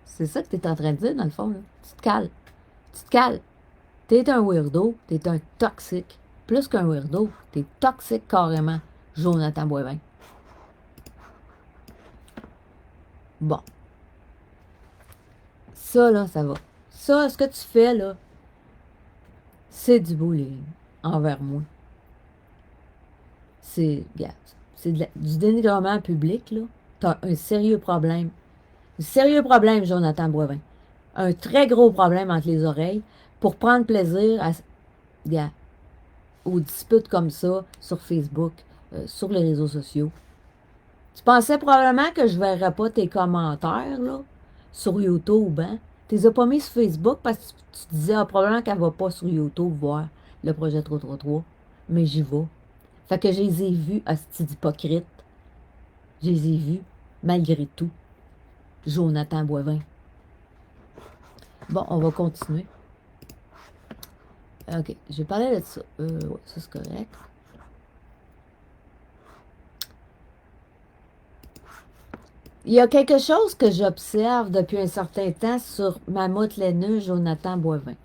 C'est ça que t'es en train de dire, dans le fond, là. Tu te cales. Tu te cales. T'es un weirdo. T'es un toxique. Plus qu'un weirdo. T'es toxique carrément, Jonathan Boivin. Bon. Ça, là, ça va. Ça, ce que tu fais, là, c'est du bullying envers moi. C'est du dénigrement public, là. T'as un sérieux problème. Un sérieux problème, Jonathan Boivin. Un très gros problème entre les oreilles. pour prendre plaisir aux disputes comme ça sur Facebook, sur les réseaux sociaux. Tu pensais probablement que je ne verrais pas tes commentaires là, sur YouTube, hein? Tu les as pas mis sur Facebook parce que tu disais probablement qu'elle ne va pas sur YouTube voir le projet 333. Mais j'y vais. Fait que je les ai vus, hostie d'hypocrite. Je les ai vus, malgré tout. Jonathan Boivin. Bon, on va continuer. OK, je vais parler de ça. Ouais, ça c'est correct. Il y a quelque chose que j'observe depuis un certain temps sur Mammouth laineux Jonathan Boivin.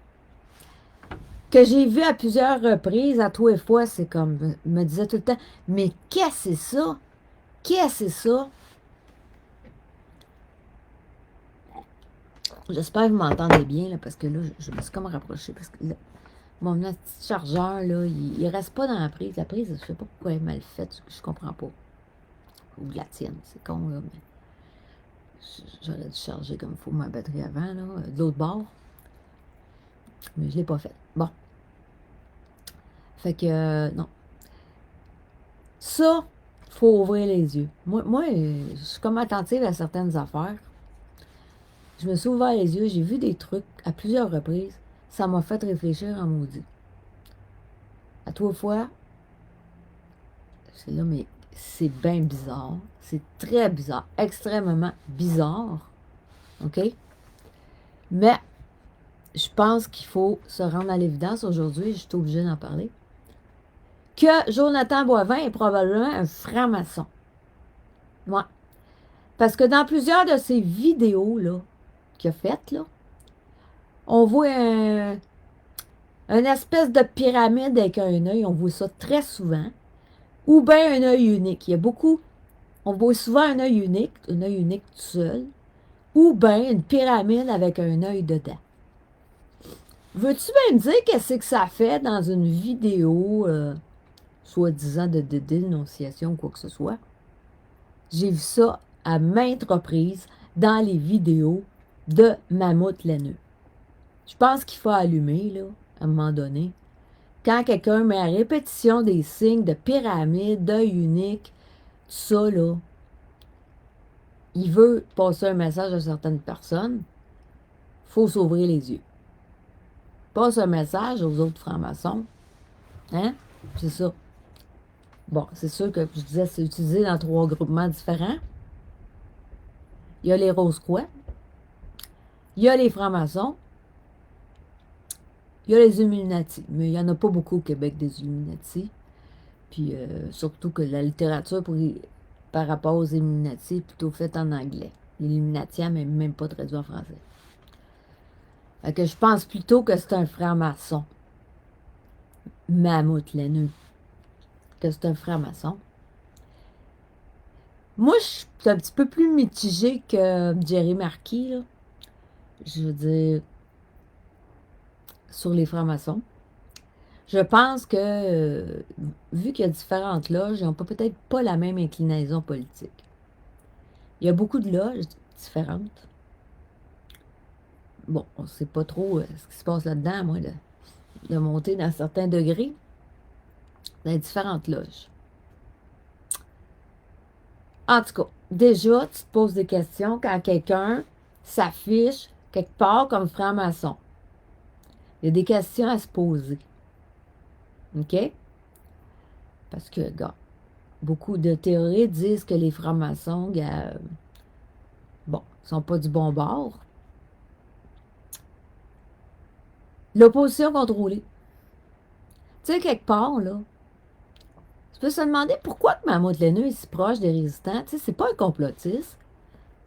Que j'ai vu à plusieurs reprises, à tous les fois, c'est comme, me disait tout le temps, mais qu'est-ce que c'est ça? Qu'est-ce que c'est ça? J'espère que vous m'entendez bien, là, parce que là, je me suis comme rapprochée, parce que là, mon petit chargeur, là, il reste pas dans la prise. La prise, je sais pas pourquoi elle est mal faite, je comprends pas. Ou la tienne, c'est con, là, mais j'aurais dû charger comme il faut ma batterie avant, là, de l'autre bord. Mais je l'ai pas fait. Bon. Fait que, non. Ça, faut ouvrir les yeux. Moi, je suis comme attentive à certaines affaires. Je me suis ouvert les yeux, j'ai vu des trucs à plusieurs reprises. Ça m'a fait réfléchir en maudit. À trois fois, c'est là, mais c'est bien bizarre. C'est très bizarre. Extrêmement bizarre. OK? Mais, je pense qu'il faut se rendre à l'évidence aujourd'hui, je suis obligée d'en parler, que Jonathan Boivin est probablement un franc-maçon. Ouais. Parce que dans plusieurs de ses vidéos, là, qu'il a faites, là, on voit une espèce de pyramide avec un œil. On voit ça très souvent. Ou bien un œil unique. Il y a beaucoup. On voit souvent un œil unique tout seul. Ou bien une pyramide avec un œil dedans. Veux-tu bien me dire qu'est-ce que ça fait dans une vidéo, soi-disant de dénonciation ou quoi que ce soit? J'ai vu ça à maintes reprises dans les vidéos de Mammouth laineux. Je pense qu'il faut allumer, là, à un moment donné. Quand quelqu'un met à répétition des signes de pyramide, d'œil unique, tout ça, là, il veut passer un message à certaines personnes, il faut s'ouvrir les yeux. Passe un message aux autres francs-maçons. Hein? C'est ça. Bon, c'est sûr que je disais, c'est utilisé dans 3 groupements différents. Il y a les Rose-Croix. Il y a les francs-maçons. Il y a les Illuminati. Mais il n'y en a pas beaucoup au Québec des Illuminati. Puis surtout que la littérature par rapport aux Illuminati est plutôt faite en anglais. L'Illuminati n'est même pas traduit en français. Fait que je pense plutôt que c'est un franc-maçon. Mammouth laineux. Que c'est un franc-maçon. Moi, je suis un petit peu plus mitigée que Jerry Marquis, là. Je veux dire, sur les francs-maçons. Je pense que, vu qu'il y a différentes loges, ils n'ont peut-être pas la même inclinaison politique. Il y a beaucoup de loges différentes. Bon, on ne sait pas trop ce qui se passe là-dedans, moi, de monter dans certains degrés, dans les différentes loges. En tout cas, déjà, tu te poses des questions quand quelqu'un s'affiche quelque part comme franc-maçon. Il y a des questions à se poser. OK? Parce que, gars, beaucoup de théories disent que les francs-maçons, bon, ne sont pas du bon bord. L'opposition contrôlée. Tu sais, quelque part, là, tu peux se demander pourquoi que Mammouth laineux est si proche des résistants. Tu sais, c'est pas un complotiste.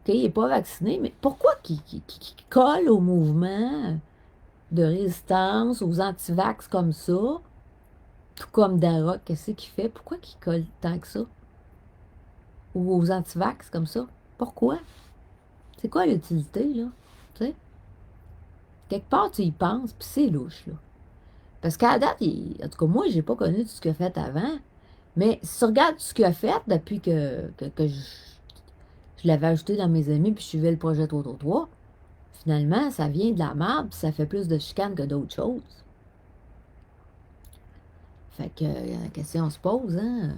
OK, il n'est pas vacciné, mais pourquoi qu'il colle au mouvement de résistance, aux antivax comme ça, tout comme Dara, qu'est-ce qu'il fait? Pourquoi qu'il colle tant que ça? Ou aux antivax comme ça? Pourquoi? C'est quoi l'utilité, là? Tu sais? Quelque part, tu y penses, puis c'est louche, là. Parce qu'à la date, en tout cas, moi, j'ai pas connu tout ce qu'il a fait avant, mais si tu regardes tout ce qu'il a fait depuis que je l'avais ajouté dans mes amis, puis je suivais le projet 333, finalement, ça vient de la merde, puis ça fait plus de chicane que d'autres choses. Fait que la question se pose, hein?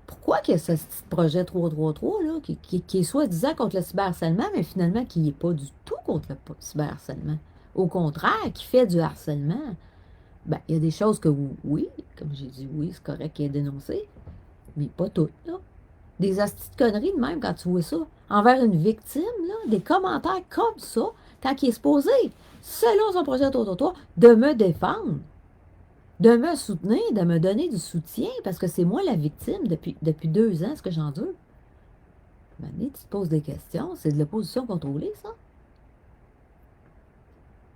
Pourquoi qu'il y a ce petit projet 333 là, qui est soi-disant contre le cyberharcèlement, mais finalement qui n'est pas du tout contre le cyberharcèlement? Au contraire, qui fait du harcèlement. Ben, il y a des choses que oui, comme j'ai dit, oui, c'est correct qu'il ait dénoncé, mais pas toutes, là. Des astuces de conneries de même quand tu vois ça. Envers une victime, là, des commentaires comme ça, quand il est supposé, selon son projet 333, de me défendre, de me soutenir, de me donner du soutien, parce que c'est moi la victime depuis 2 ans, ce que j'endure. Maintenant, tu te poses des questions, c'est de l'opposition contrôlée, ça.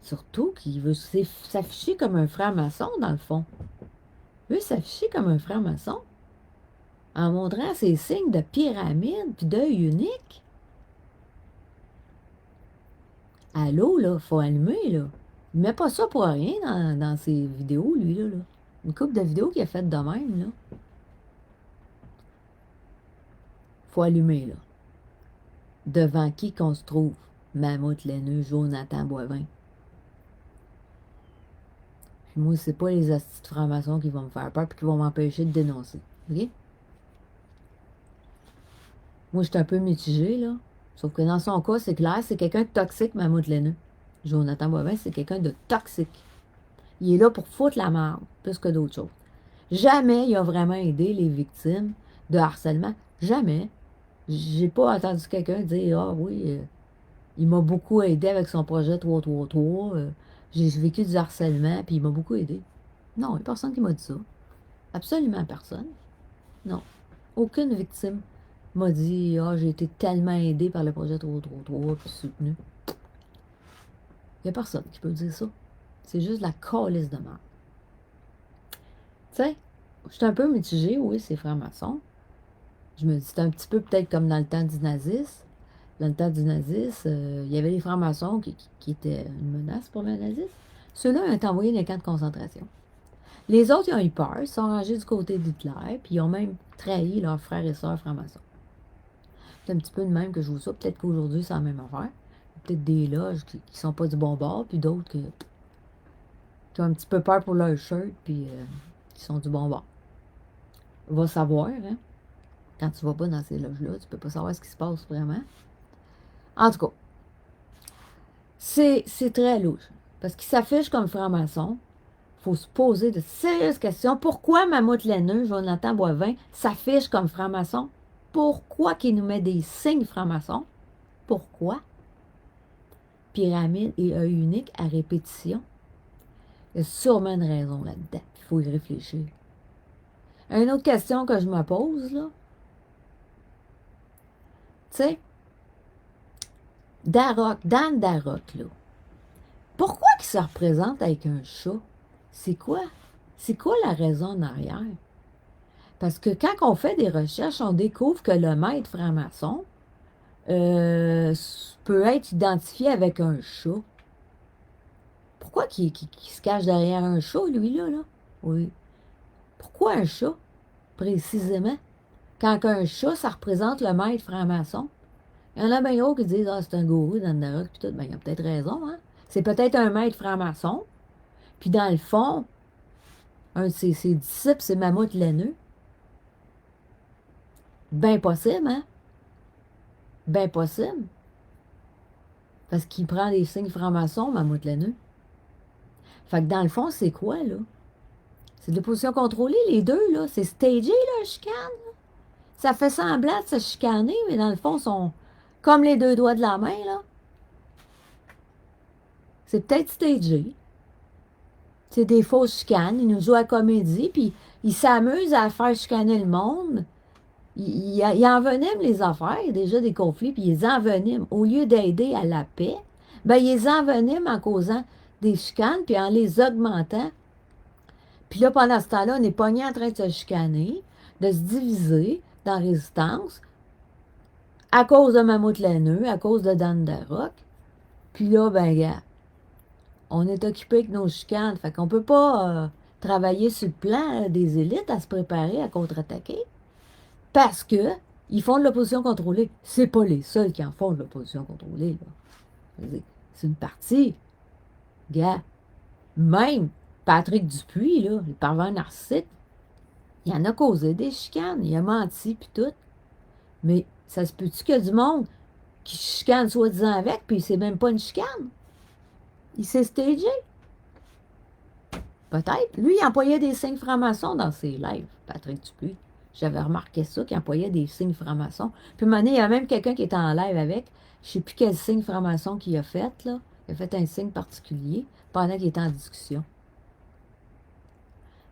Surtout qu'il veut s'afficher comme un franc-maçon, dans le fond. Il veut s'afficher comme un franc-maçon en montrant ses signes de pyramide puis d'œil unique. Allô, là, faut allumer, là. Il met pas ça pour rien dans ses vidéos, lui, là. Une couple de vidéos qu'il a faites de même, là. Faut allumer, là. Devant qui qu'on se trouve? Mammouth laineux, Jonathan Boivin. Puis moi, c'est pas les astuces de francs-maçons qui vont me faire peur puis qui vont m'empêcher de dénoncer. OK? Moi, je suis un peu mitigée, là. Sauf que dans son cas, c'est clair, c'est quelqu'un de toxique, Mammouth laineux. Jonathan Boivin, c'est quelqu'un de toxique. Il est là pour foutre la merde, plus que d'autres choses. Jamais il a vraiment aidé les victimes de harcèlement. Jamais. J'ai pas entendu quelqu'un dire « Ah oui, il m'a beaucoup aidé avec son projet 333. J'ai vécu du harcèlement, puis il m'a beaucoup aidé. » Non, il n'y a personne qui m'a dit ça. Absolument personne. Non. Aucune victime m'a dit « Ah, j'ai été tellement aidé par le projet 333, puis soutenu. » Il n'y a personne qui peut dire ça. C'est juste la calisse de merde. Tu sais, je suis un peu mitigée, oui, c'est franc-maçon. Je me dis, c'est un petit peu peut-être comme dans le temps du nazisme. Dans le temps du nazisme, il y avait les francs-maçons qui étaient une menace pour le nazisme. Ceux-là ont été envoyés dans les camps de concentration. Les autres, ils ont eu peur, ils sont rangés du côté d'Hitler, puis ils ont même trahi leurs frères et sœurs francs-maçons. C'est un petit peu de même que je vois ça. Peut-être qu'aujourd'hui, c'est la même affaire. Peut-être des loges qui sont pas du bon bord, puis d'autres qui ont un petit peu peur pour leur shirt, puis qui sont du bon bord. Va savoir, hein? Quand tu vas pas dans ces loges-là, tu peux pas savoir ce qui se passe vraiment. En tout cas, c'est très louche. Parce qu'il s'affiche comme franc-maçon. Il faut se poser de sérieuses questions. Pourquoi Mammouth laineux, Jonathan Boivin, s'affiche comme franc-maçon? Pourquoi qu'il nous met des signes francs-maçons? Pourquoi? Pyramide et œil unique à répétition. Il y a sûrement une raison là-dedans. Il faut y réfléchir. Une autre question que je me pose, là. Tu sais, Dan Darroch, là. Pourquoi qu'il se représente avec un chat? C'est quoi? C'est quoi la raison en arrière? Parce que quand on fait des recherches, on découvre que le maître franc-maçon peut être identifié avec un chat. Pourquoi qu'il se cache derrière un chat, lui, là? Oui. Pourquoi un chat, précisément? Quand un chat, ça représente le maître franc-maçon. Il y en a bien d'autres qui disent « Ah, c'est un gourou dans le Darroch, puis tout. » Ben, il a peut-être raison, hein? C'est peut-être un maître franc-maçon. Puis dans le fond, un de ses disciples, c'est Mammouth laineux. Ben possible, hein? Ben possible. Parce qu'il prend des signes francs-maçons, Mammouth laineux. Fait que dans le fond, c'est quoi, là? C'est de l'opposition contrôlée, les deux, là. C'est stagé, là, chicane. Là. Ça fait semblant de se chicaner, mais dans le fond, sont comme les deux doigts de la main, là. C'est peut-être stagé. C'est des fausses chicanes. Ils nous jouent à la comédie, puis ils s'amusent à faire chicaner le monde. Ils enveniment les affaires. Il y a déjà des conflits, puis ils enveniment. Au lieu d'aider à la paix, ben ils enveniment en causant des chicanes, puis en les augmentant. Puis là, pendant ce temps-là, on est pogné en train de se chicaner, de se diviser dans la résistance, à cause de Mammouth laineux, à cause de Dan Darroch. Puis là, ben, gars, on est occupé avec nos chicanes. Fait qu'on peut pas travailler sur le plan des élites à se préparer à contre-attaquer. Parce que ils font de l'opposition contrôlée. C'est pas les seuls qui en font de l'opposition contrôlée, là. C'est une partie. Gars, même Patrick Dupuis, là, le pervers narcissique, il en a causé des chicanes, il a menti puis tout. Mais ça se peut-tu qu'il y a du monde qui chicane soi-disant avec, puis c'est même pas une chicane? Il s'est stagé. Peut-être. Lui, il employait des signes francs-maçons dans ses lives, Patrick Dupuis. J'avais remarqué ça, qu'il employait des signes francs-maçons. Puis, à un moment donné, il y a même quelqu'un qui était en live avec. Je ne sais plus quel signe franc-maçon qu'il a fait, là. Il a fait un signe particulier pendant qu'il était en discussion.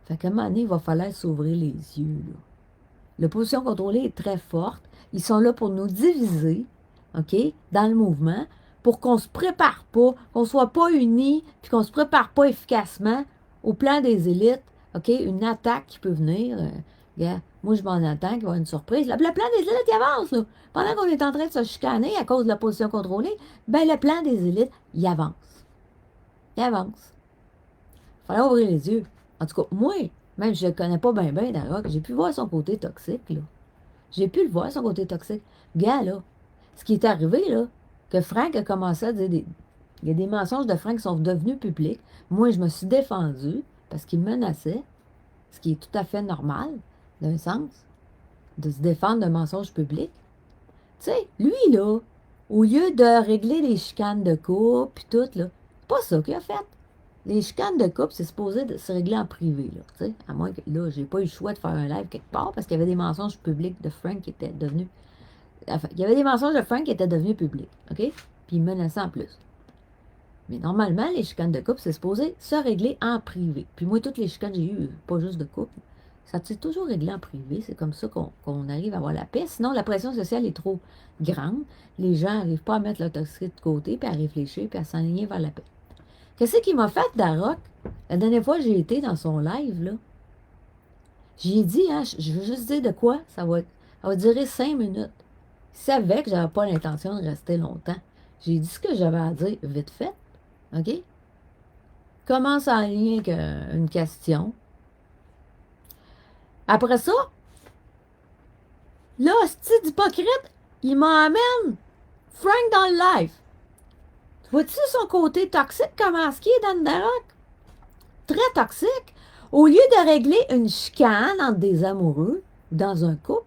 Fait qu'à un moment donné, il va falloir s'ouvrir les yeux, là. L'opposition contrôlée est très forte. Ils sont là pour nous diviser, OK, dans le mouvement, pour qu'on ne se prépare pas, qu'on ne soit pas unis, puis qu'on ne se prépare pas efficacement au plan des élites, OK, une attaque qui peut venir. Regarde, moi, je m'en attends qu'il va y avoir une surprise. Le plan des élites, il avance, là. Pendant qu'on est en train de se chicaner à cause de l'opposition contrôlée, ben le plan des élites, il avance. Il avance. Il fallait ouvrir les yeux. En tout cas, moi, même je ne le connais pas bien, Darroch, j'ai pu voir son côté toxique, là. J'ai pu le voir, son côté toxique. Gars, là, ce qui est arrivé, là, que Frank a commencé à dire il y a des mensonges de Frank qui sont devenus publics. Moi, je me suis défendue parce qu'il me menaçait, ce qui est tout à fait normal, d'un sens, de se défendre d'un mensonge public. Tu sais, lui, là, au lieu de régler les chicanes de couple, puis tout, là, c'est pas ça qu'il a fait. Les chicanes de couple, c'est supposé se régler en privé, là, tu sais, à moins que, là, j'ai pas eu le choix de faire un live quelque part, parce qu'il y avait des mensonges publics de Frank qui étaient devenus... Enfin, il y avait des mensonges de Frank qui étaient devenus publics, OK? Puis il menaçait en plus. Mais normalement, les chicanes de couple, c'est supposé se régler en privé. Puis moi, toutes les chicanes que j'ai eues, pas juste de couple, ça s'est toujours réglé en privé. C'est comme ça qu'on arrive à avoir la paix. Sinon, la pression sociale est trop grande. Les gens n'arrivent pas à mettre leur toxicité de côté, puis à réfléchir, puis à s'aligner vers la paix. Qu'est-ce qu'il m'a fait, Darroch? La dernière fois que j'ai été dans son live, là, j'ai dit, hein, je veux juste dire de quoi, ça va durer 5 minutes. Il savait que j'avais pas l'intention de rester longtemps. J'ai dit ce que j'avais à dire vite fait, OK? Commence en lien avec une question. Après ça, là, c'est hypocrite, il m'emmène Frank dans le live. Vois-tu son côté toxique, comment est-ce qu'il est dans le Darroch? Très toxique. Au lieu de régler une chicane entre des amoureux dans un couple,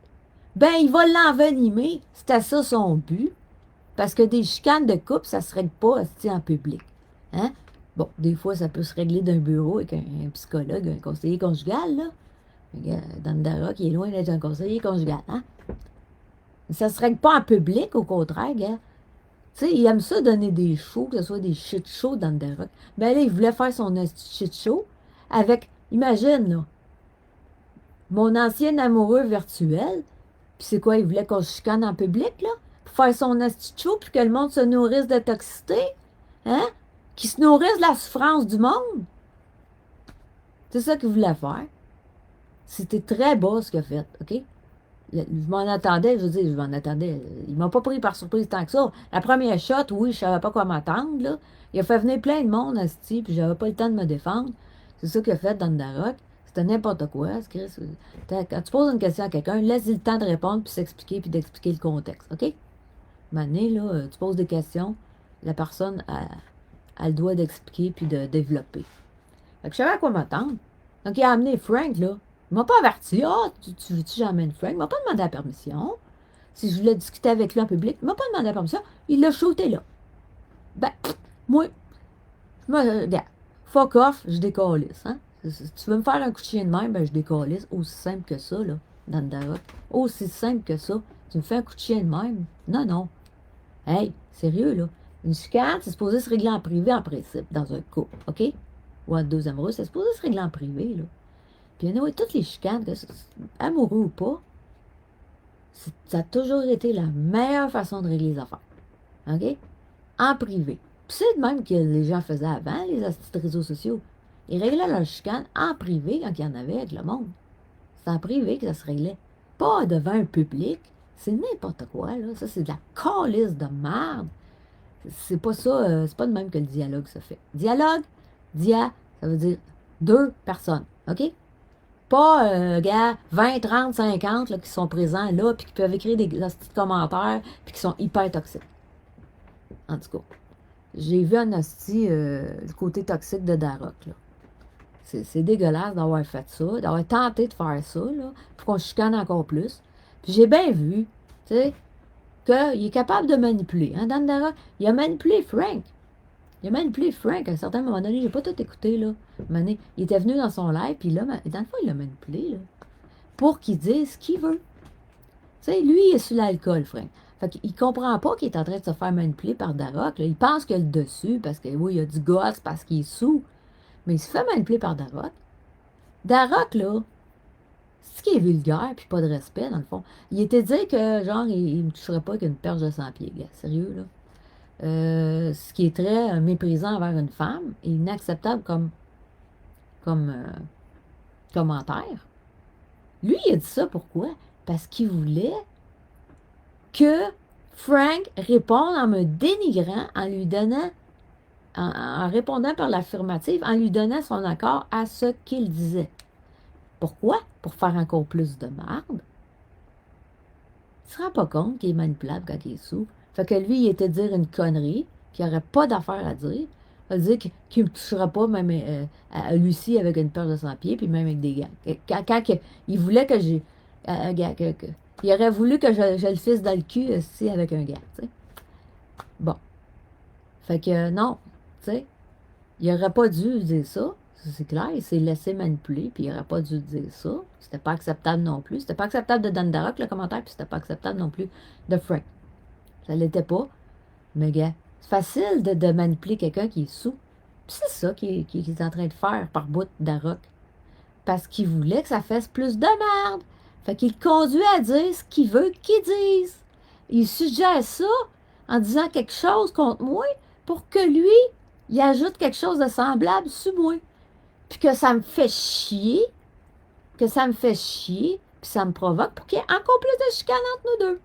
ben il va l'envenimer. C'était ça son but. Parce que des chicanes de couple, ça se règle pas en public. Hein? Bon, des fois, ça peut se régler d'un bureau avec un psychologue, un conseiller conjugal, là. Dans le Darroch, qui est loin d'être un conseiller conjugal, hein? Ça se règle pas en public, au contraire, gars. Tu sais, il aime ça donner des shows, que ce soit des shit shows dans le Darroch. Ben là, il voulait faire son shit show avec, imagine, là, mon ancien amoureux virtuel, puis c'est quoi, il voulait qu'on se chicane en public, là, pour faire son shit show, puis que le monde se nourrisse de toxicité, hein, qu'il se nourrisse de la souffrance du monde. C'est ça qu'il voulait faire. C'était très bas ce qu'il a fait, OK? Je m'en attendais, je veux dire, je m'en attendais. Il m'a pas pris par surprise tant que ça. La première shot, oui, je savais pas quoi m'attendre, là. Il a fait venir plein de monde, asti, puis j'avais pas le temps de me défendre. C'est ça qu'il a fait dans le Darroch. C'était n'importe quoi. Quand tu poses une question à quelqu'un, laisse-lui le temps de répondre, puis s'expliquer, puis d'expliquer le contexte, OK? Mané, là, tu poses des questions, la personne a le droit d'expliquer, puis de développer. Fait que je savais à quoi m'attendre. Donc, il a amené Frank, là. Il m'a pas averti. Ah, tu veux-tu que j'emmène Frank? Il m'a pas demandé la permission. Si je voulais discuter avec lui en public, il m'a pas demandé la permission. Il l'a shooté là. Ben, moi, regarde, fuck off, je décalisse. Hein? Si tu veux me faire un coup de chien de même, ben je décalisse. Aussi simple que ça, là, dans le Darroch. Aussi simple que ça. Tu me fais un coup de chien de même? Non, non. Hey, sérieux, là. Une chicane, c'est supposé se régler en privé, en principe, dans un couple, OK? Ou entre deux amoureux, c'est supposé se régler en privé, là. Puis, anyway, toutes les chicanes, amoureux ou pas, ça a toujours été la meilleure façon de régler les affaires. OK? En privé. Puis c'est de même que les gens faisaient avant, les réseaux sociaux. Ils réglaient leurs chicanes en privé quand il y en avait avec le monde. C'est en privé que ça se réglait. Pas devant un public. C'est n'importe quoi, là. Ça, c'est de la calisse de merde. C'est pas ça, c'est pas de même que le dialogue se fait. Dialogue, ça veut dire deux personnes. OK? Pas, gars, 20, 30, 50 là, qui sont présents là, puis qui peuvent écrire des petits commentaires, puis qui sont hyper toxiques. En tout cas. J'ai vu en hostie le côté toxique de Darok, là. C'est dégueulasse d'avoir fait ça, d'avoir tenté de faire ça, là, pour qu'on chicane encore plus. Puis j'ai bien vu, tu sais, qu'il est capable de manipuler. Hein, Dan Darok, il a manipulé Frank. Il a manipulé Frank à un certain moment donné. J'ai pas tout écouté, là. Il était venu dans son live, puis là, dans le fond, il l'a manipulé, là, pour qu'il dise ce qu'il veut. Tu sais, lui, il est sur l'alcool, Frank. Fait qu'il comprend pas qu'il est en train de se faire manipuler par Darok. Là. Il pense qu'il a le dessus, parce que, oui, il a du gosse, parce qu'il est sous. Mais il se fait manipuler par Darok. Darok, là, c'est ce qui est vulgaire, puis pas de respect, dans le fond. Il était dit que, genre, il me toucherait pas qu'une perche de 100 pieds, gars. Sérieux, là. Ce qui est très méprisant envers une femme et inacceptable comme commentaire. Lui, il a dit ça pourquoi? Parce qu'il voulait que Frank réponde en me dénigrant, en lui donnant, en répondant par l'affirmative, en lui donnant son accord à ce qu'il disait. Pourquoi? Pour faire encore plus de merde. Il ne se rend pas compte qu'il est manipulable quand il est sous. Fait que lui, il était dire une connerie, qu'il n'aurait pas d'affaire à dire. Il va dire qu'il ne me touchera pas même à Lucie avec une paire de 100 pieds, puis même avec des gants. Il voulait que j'ai. Il aurait voulu que je le fisse dans le cul aussi avec un gant, tu sais. Bon. Fait que non, tu sais, il n'aurait pas dû dire ça. C'est clair, il s'est laissé manipuler, puis il n'aurait pas dû dire ça. C'était pas acceptable non plus. C'était pas acceptable de Dan Darroch, le commentaire, puis c'était pas acceptable non plus de Frank. Ça l'était pas. Mais gars, c'est facile de manipuler quelqu'un qui est sous. Puis c'est ça qu'il est en train de faire par bout Darroch. Parce qu'il voulait que ça fasse plus de merde. Fait qu'il conduit à dire ce qu'il veut qu'il dise. Il suggère ça en disant quelque chose contre moi pour que lui, il ajoute quelque chose de semblable sur moi. Puis que ça me fait chier, puis ça me provoque pour qu'il y ait encore plus de chicane entre nous deux.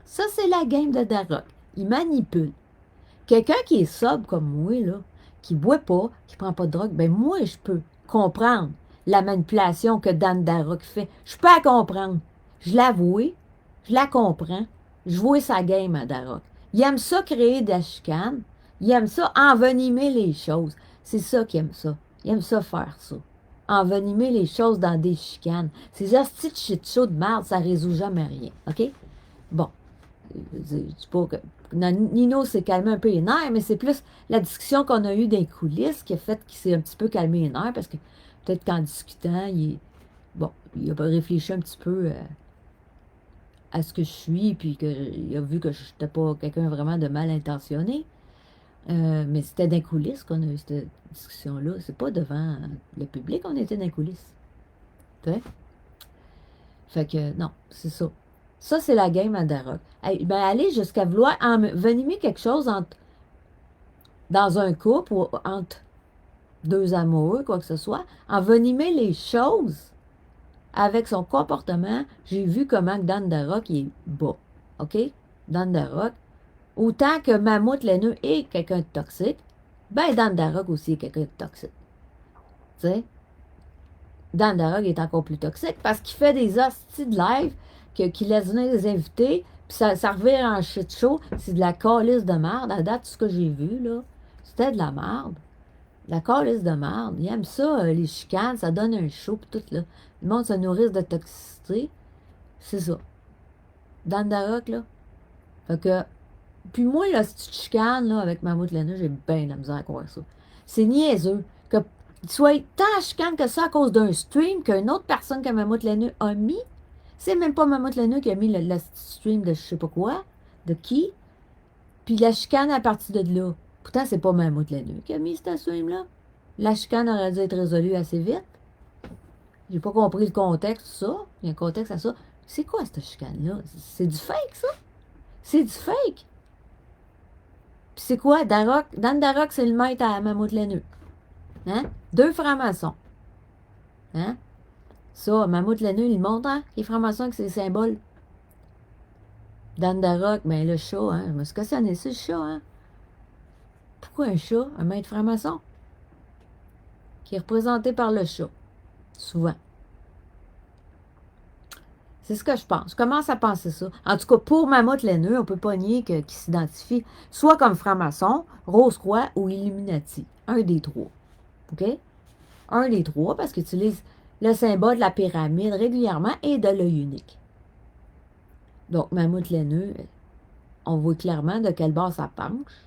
Ça, c'est la game de Darroch. Il manipule. Quelqu'un qui est sobre comme moi, là, qui boit pas, qui prend pas de drogue, ben moi, je peux comprendre la manipulation que Dan Darroch fait. Je peux la comprendre. Je l'avoue, je la comprends. Je vois sa game à Darroch. Il aime ça créer de la chicane. Il aime ça envenimer les choses. C'est ça qu'il aime ça. Il aime ça faire ça. Envenimer les choses dans des chicanes. Ces hosties de shit show de merde, ça résout jamais rien. OK? Bon. Je dis pas que Nino s'est calmé un peu les nerfs, mais c'est plus la discussion qu'on a eue dans les coulisses qui a fait qu'il s'est un petit peu calmé les nerfs, parce que peut-être qu'en discutant, il a réfléchi un petit peu à ce que je suis, puis qu'il a vu que je n'étais pas quelqu'un vraiment de mal intentionné. Mais c'était dans les coulisses qu'on a eu cette discussion-là. C'est pas devant le public, on était dans les coulisses. Tu sais? Fait que, non, c'est ça. Ça, c'est la game à Darroch. Ben, aller jusqu'à vouloir envenimer quelque chose dans un couple ou entre deux amoureux, quoi que ce soit, envenimer les choses avec son comportement. J'ai vu comment Dan Darroch est bas. OK? Dan Darroch, autant que Mammouth Laineux est quelqu'un de toxique, ben Dan Darroch aussi est quelqu'un de toxique. Tu sais? Dan Darroch est encore plus toxique parce qu'il fait des hosties de live qu'il laisse venir des invités, puis ça revient en shit show. C'est de la calice de merde. À date, tout ce que j'ai vu, là, c'était de la merde. De la calice de merde. Il aime ça, les chicanes, ça donne un show, puis tout, là. Le monde se nourrit de toxicité. C'est ça. Dan Darroch, là. Fait que, puis moi, là, si tu te chicanes, là, avec Mammouth Laineux, j'ai bien la misère à croire ça. C'est niaiseux. Que tu sois tant chicane que ça à cause d'un stream qu'une autre personne que Mammouth Laineux a mis. C'est même pas Mammouth Laineux qui a mis le stream de je sais pas quoi, de qui. Puis la chicane à partir de là. Pourtant, c'est pas Mammouth Laineux qui a mis ce stream-là. La chicane aurait dû être résolue assez vite. J'ai pas compris le contexte, ça. Il y a un contexte à ça. C'est quoi cette chicane-là? C'est du fake, ça? C'est du fake. Puis c'est quoi? Dan Darroch, c'est le maître à Mammouth Laineux. Hein? Deux francs-maçons. Hein? Ça, Mammouth Laineux, il montre, hein? Les francs-maçons avec ses symboles. Dan Darroch, ben le chat, hein? Je me suis questionné, c'est le chat, hein? Pourquoi un chat? Un maître franc-maçon? Qui est représenté par le chat. Souvent. C'est ce que je pense. Je commence à penser ça. En tout cas, pour Mammouth Laineux, on ne peut pas nier qu'il s'identifie soit comme franc-maçon, Rose-Croix ou Illuminati. Un des trois. OK? Un des trois, parce qu'il utilise le symbole de la pyramide régulièrement et de l'œil unique. Donc, Mammouth Laineux, on voit clairement de quel bord ça penche.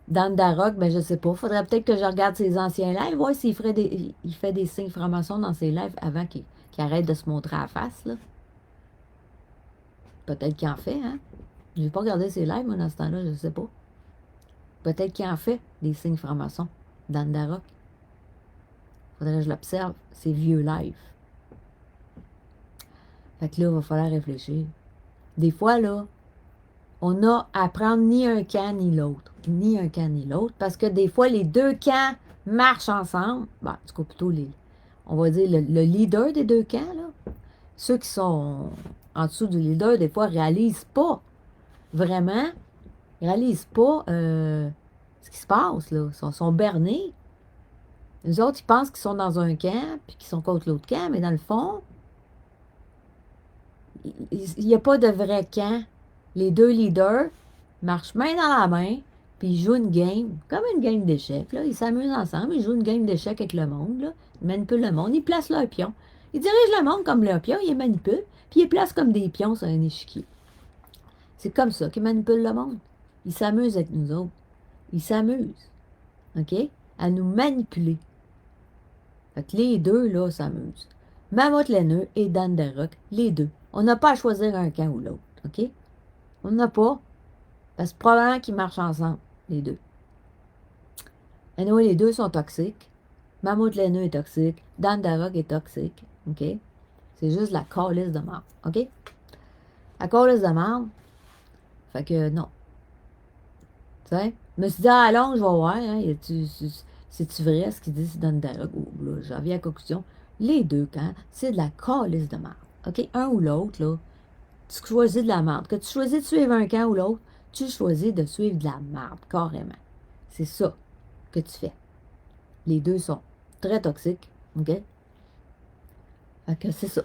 Dan Darroch, ben je sais pas. Faudrait peut-être que je regarde ses anciens lives, voir s'il il fait des signes francs-maçons dans ses lives avant qu'il arrête de se montrer à la face, là. Peut-être qu'il en fait, hein? Je n'ai pas regardé ses lives, moi, dans ce temps-là, je sais pas. Peut-être qu'il en fait des signes francs-maçons, Dan Darroch. Faudrait que je l'observe, ses vieux lives. Fait que là, il va falloir réfléchir. Des fois, là, on a à prendre ni un camp ni l'autre. Ni un camp ni l'autre. Parce que des fois, les deux camps marchent ensemble. Bon, en tout cas, plutôt on va dire le leader des deux camps, là. Ceux qui sont en dessous du leader, des fois, réalisent pas vraiment. Ils réalisent pas ce qui se passe, là. Ils sont bernés. Les autres, ils pensent qu'ils sont dans un camp, puis qu'ils sont contre l'autre camp, mais dans le fond, il n'y a pas de vrai camp. Les deux leaders marchent main dans la main, puis ils jouent une game, comme une game d'échecs. Ils s'amusent ensemble, ils jouent une game d'échecs avec le monde. Là. Ils manipulent le monde, ils placent leurs pions. Ils dirigent le monde comme leurs pions, ils les manipulent, puis ils les placent comme des pions sur un échiquier. C'est comme ça qu'ils manipulent le monde. Ils s'amusent avec nous autres. Ils s'amusent, OK, à nous manipuler. Fait que les deux, là, s'amusent. Mammouth Laineux et Dan Darroch, les deux. On n'a pas à choisir un camp ou l'autre, OK? On n'a pas. Parce que probablement qu'ils marchent ensemble, les deux. Anyway, les deux sont toxiques. Mammouth Laineux est toxique. Dan Darroch est toxique, OK? C'est juste la calice de marde, OK? La calice de marde. Fait que non. Tu sais? Je me suis dit, ah, allons, je vais voir, hein, c'est-tu vrai ce qu'ils disent Dan Darroch? Oh, là, j'en viens à la conclusion. Les deux camps, c'est de la calice de marde. OK? Un ou l'autre, là, tu choisis de la marde. Que tu choisis de suivre un camp ou l'autre, tu choisis de suivre de la marde, carrément. C'est ça que tu fais. Les deux sont très toxiques, OK? Fait que c'est ça.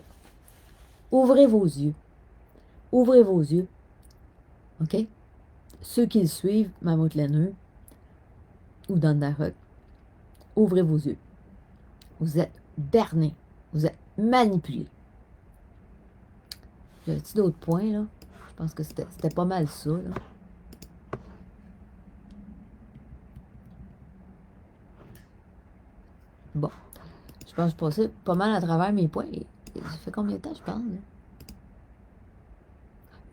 Ouvrez vos yeux. Ouvrez vos yeux. OK? Ceux qui le suivent, Mammouth Laineux ou Dan Darroch, ouvrez vos yeux. Vous êtes bernés. Vous êtes manipulés. J'avais-tu d'autres points, là? Je pense que c'était pas mal ça, là. Bon. Je pense que je passais pas mal à travers mes points. Ça fait combien de temps, je parle,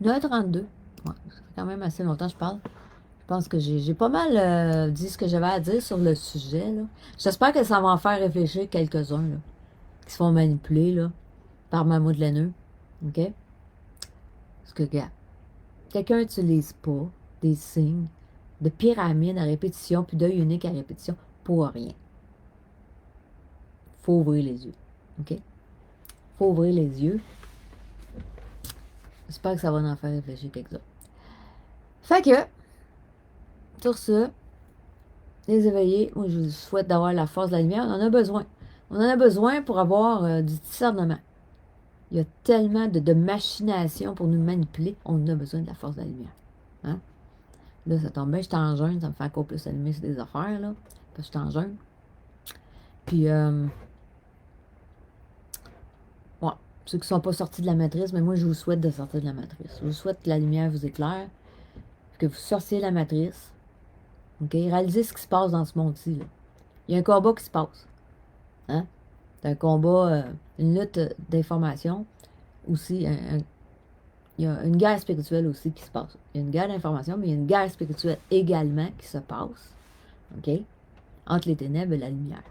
là? 9h32. Ouais, ça fait quand même assez longtemps que je parle. Je pense que j'ai pas mal dit ce que j'avais à dire sur le sujet, là. J'espère que ça va en faire réfléchir quelques-uns, là, qui se font manipuler, là, par Mammouth Laineux. OK? Parce que, regarde, quelqu'un n'utilise pas des signes de pyramide à répétition puis d'œil unique à répétition pour rien. Faut ouvrir les yeux. OK? Faut ouvrir les yeux. J'espère que ça va en faire réfléchir quelques-uns. Fait que, sur ce, les éveillés, moi je vous souhaite d'avoir la force de la lumière. On en a besoin. On en a besoin pour avoir du discernement. Il y a tellement de machinations pour nous manipuler. On a besoin de la force de la lumière. Hein? Là, ça tombe bien, je suis en jeûne. Ça me fait encore plus allumer sur des affaires, là. Parce que je suis en jeûne. Puis, bon, ceux qui ne sont pas sortis de la matrice, mais moi, je vous souhaite de sortir de la matrice. Je vous souhaite que la lumière vous éclaire, que vous sortiez de la matrice. OK? Réalisez ce qui se passe dans ce monde-ci, là. Il y a un combat qui se passe. Hein? C'est un combat, une lutte d'information. Aussi, il y a une guerre spirituelle aussi qui se passe. Il y a une guerre d'information, mais il y a une guerre spirituelle également qui se passe. OK? Entre les ténèbres et la lumière.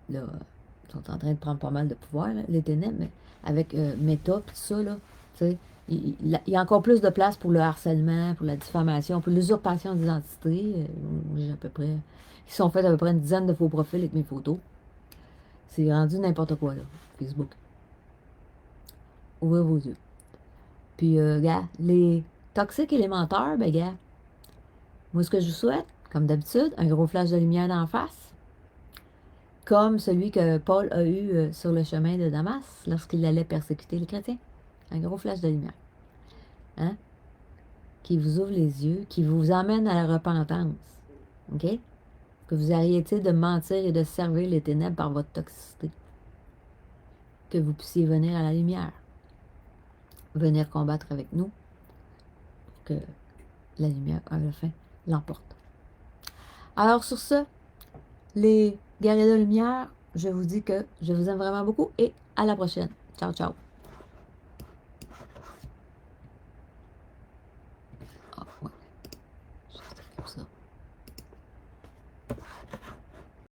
Là, ils sont en train de prendre pas mal de pouvoir, là, les ténèbres, mais avec Meta et tout ça, là, tu sais, il y a encore plus de place pour le harcèlement, pour la diffamation, pour l'usurpation d'identité. J'ai à peu près. Ils sont faits à peu près une dizaine de faux profils avec mes photos. C'est rendu n'importe quoi, là, Facebook. Ouvrez vos yeux. Puis, gars, les toxiques élémentaires, ben, gars, moi, ce que je vous souhaite, comme d'habitude, un gros flash de lumière d'en face. comme celui que Paul a eu sur le chemin de Damas lorsqu'il allait persécuter les chrétiens. Un gros flash de lumière. Hein? Qui vous ouvre les yeux, qui vous emmène à la repentance. OK? Que vous arrêtiez de mentir et de servir les ténèbres par votre toxicité. Que vous puissiez venir à la lumière. Venir combattre avec nous. Que la lumière, à la fin, l'emporte. Alors sur ce, les guerriers de lumière, je vous dis que je vous aime vraiment beaucoup et à la prochaine. Ciao, ciao.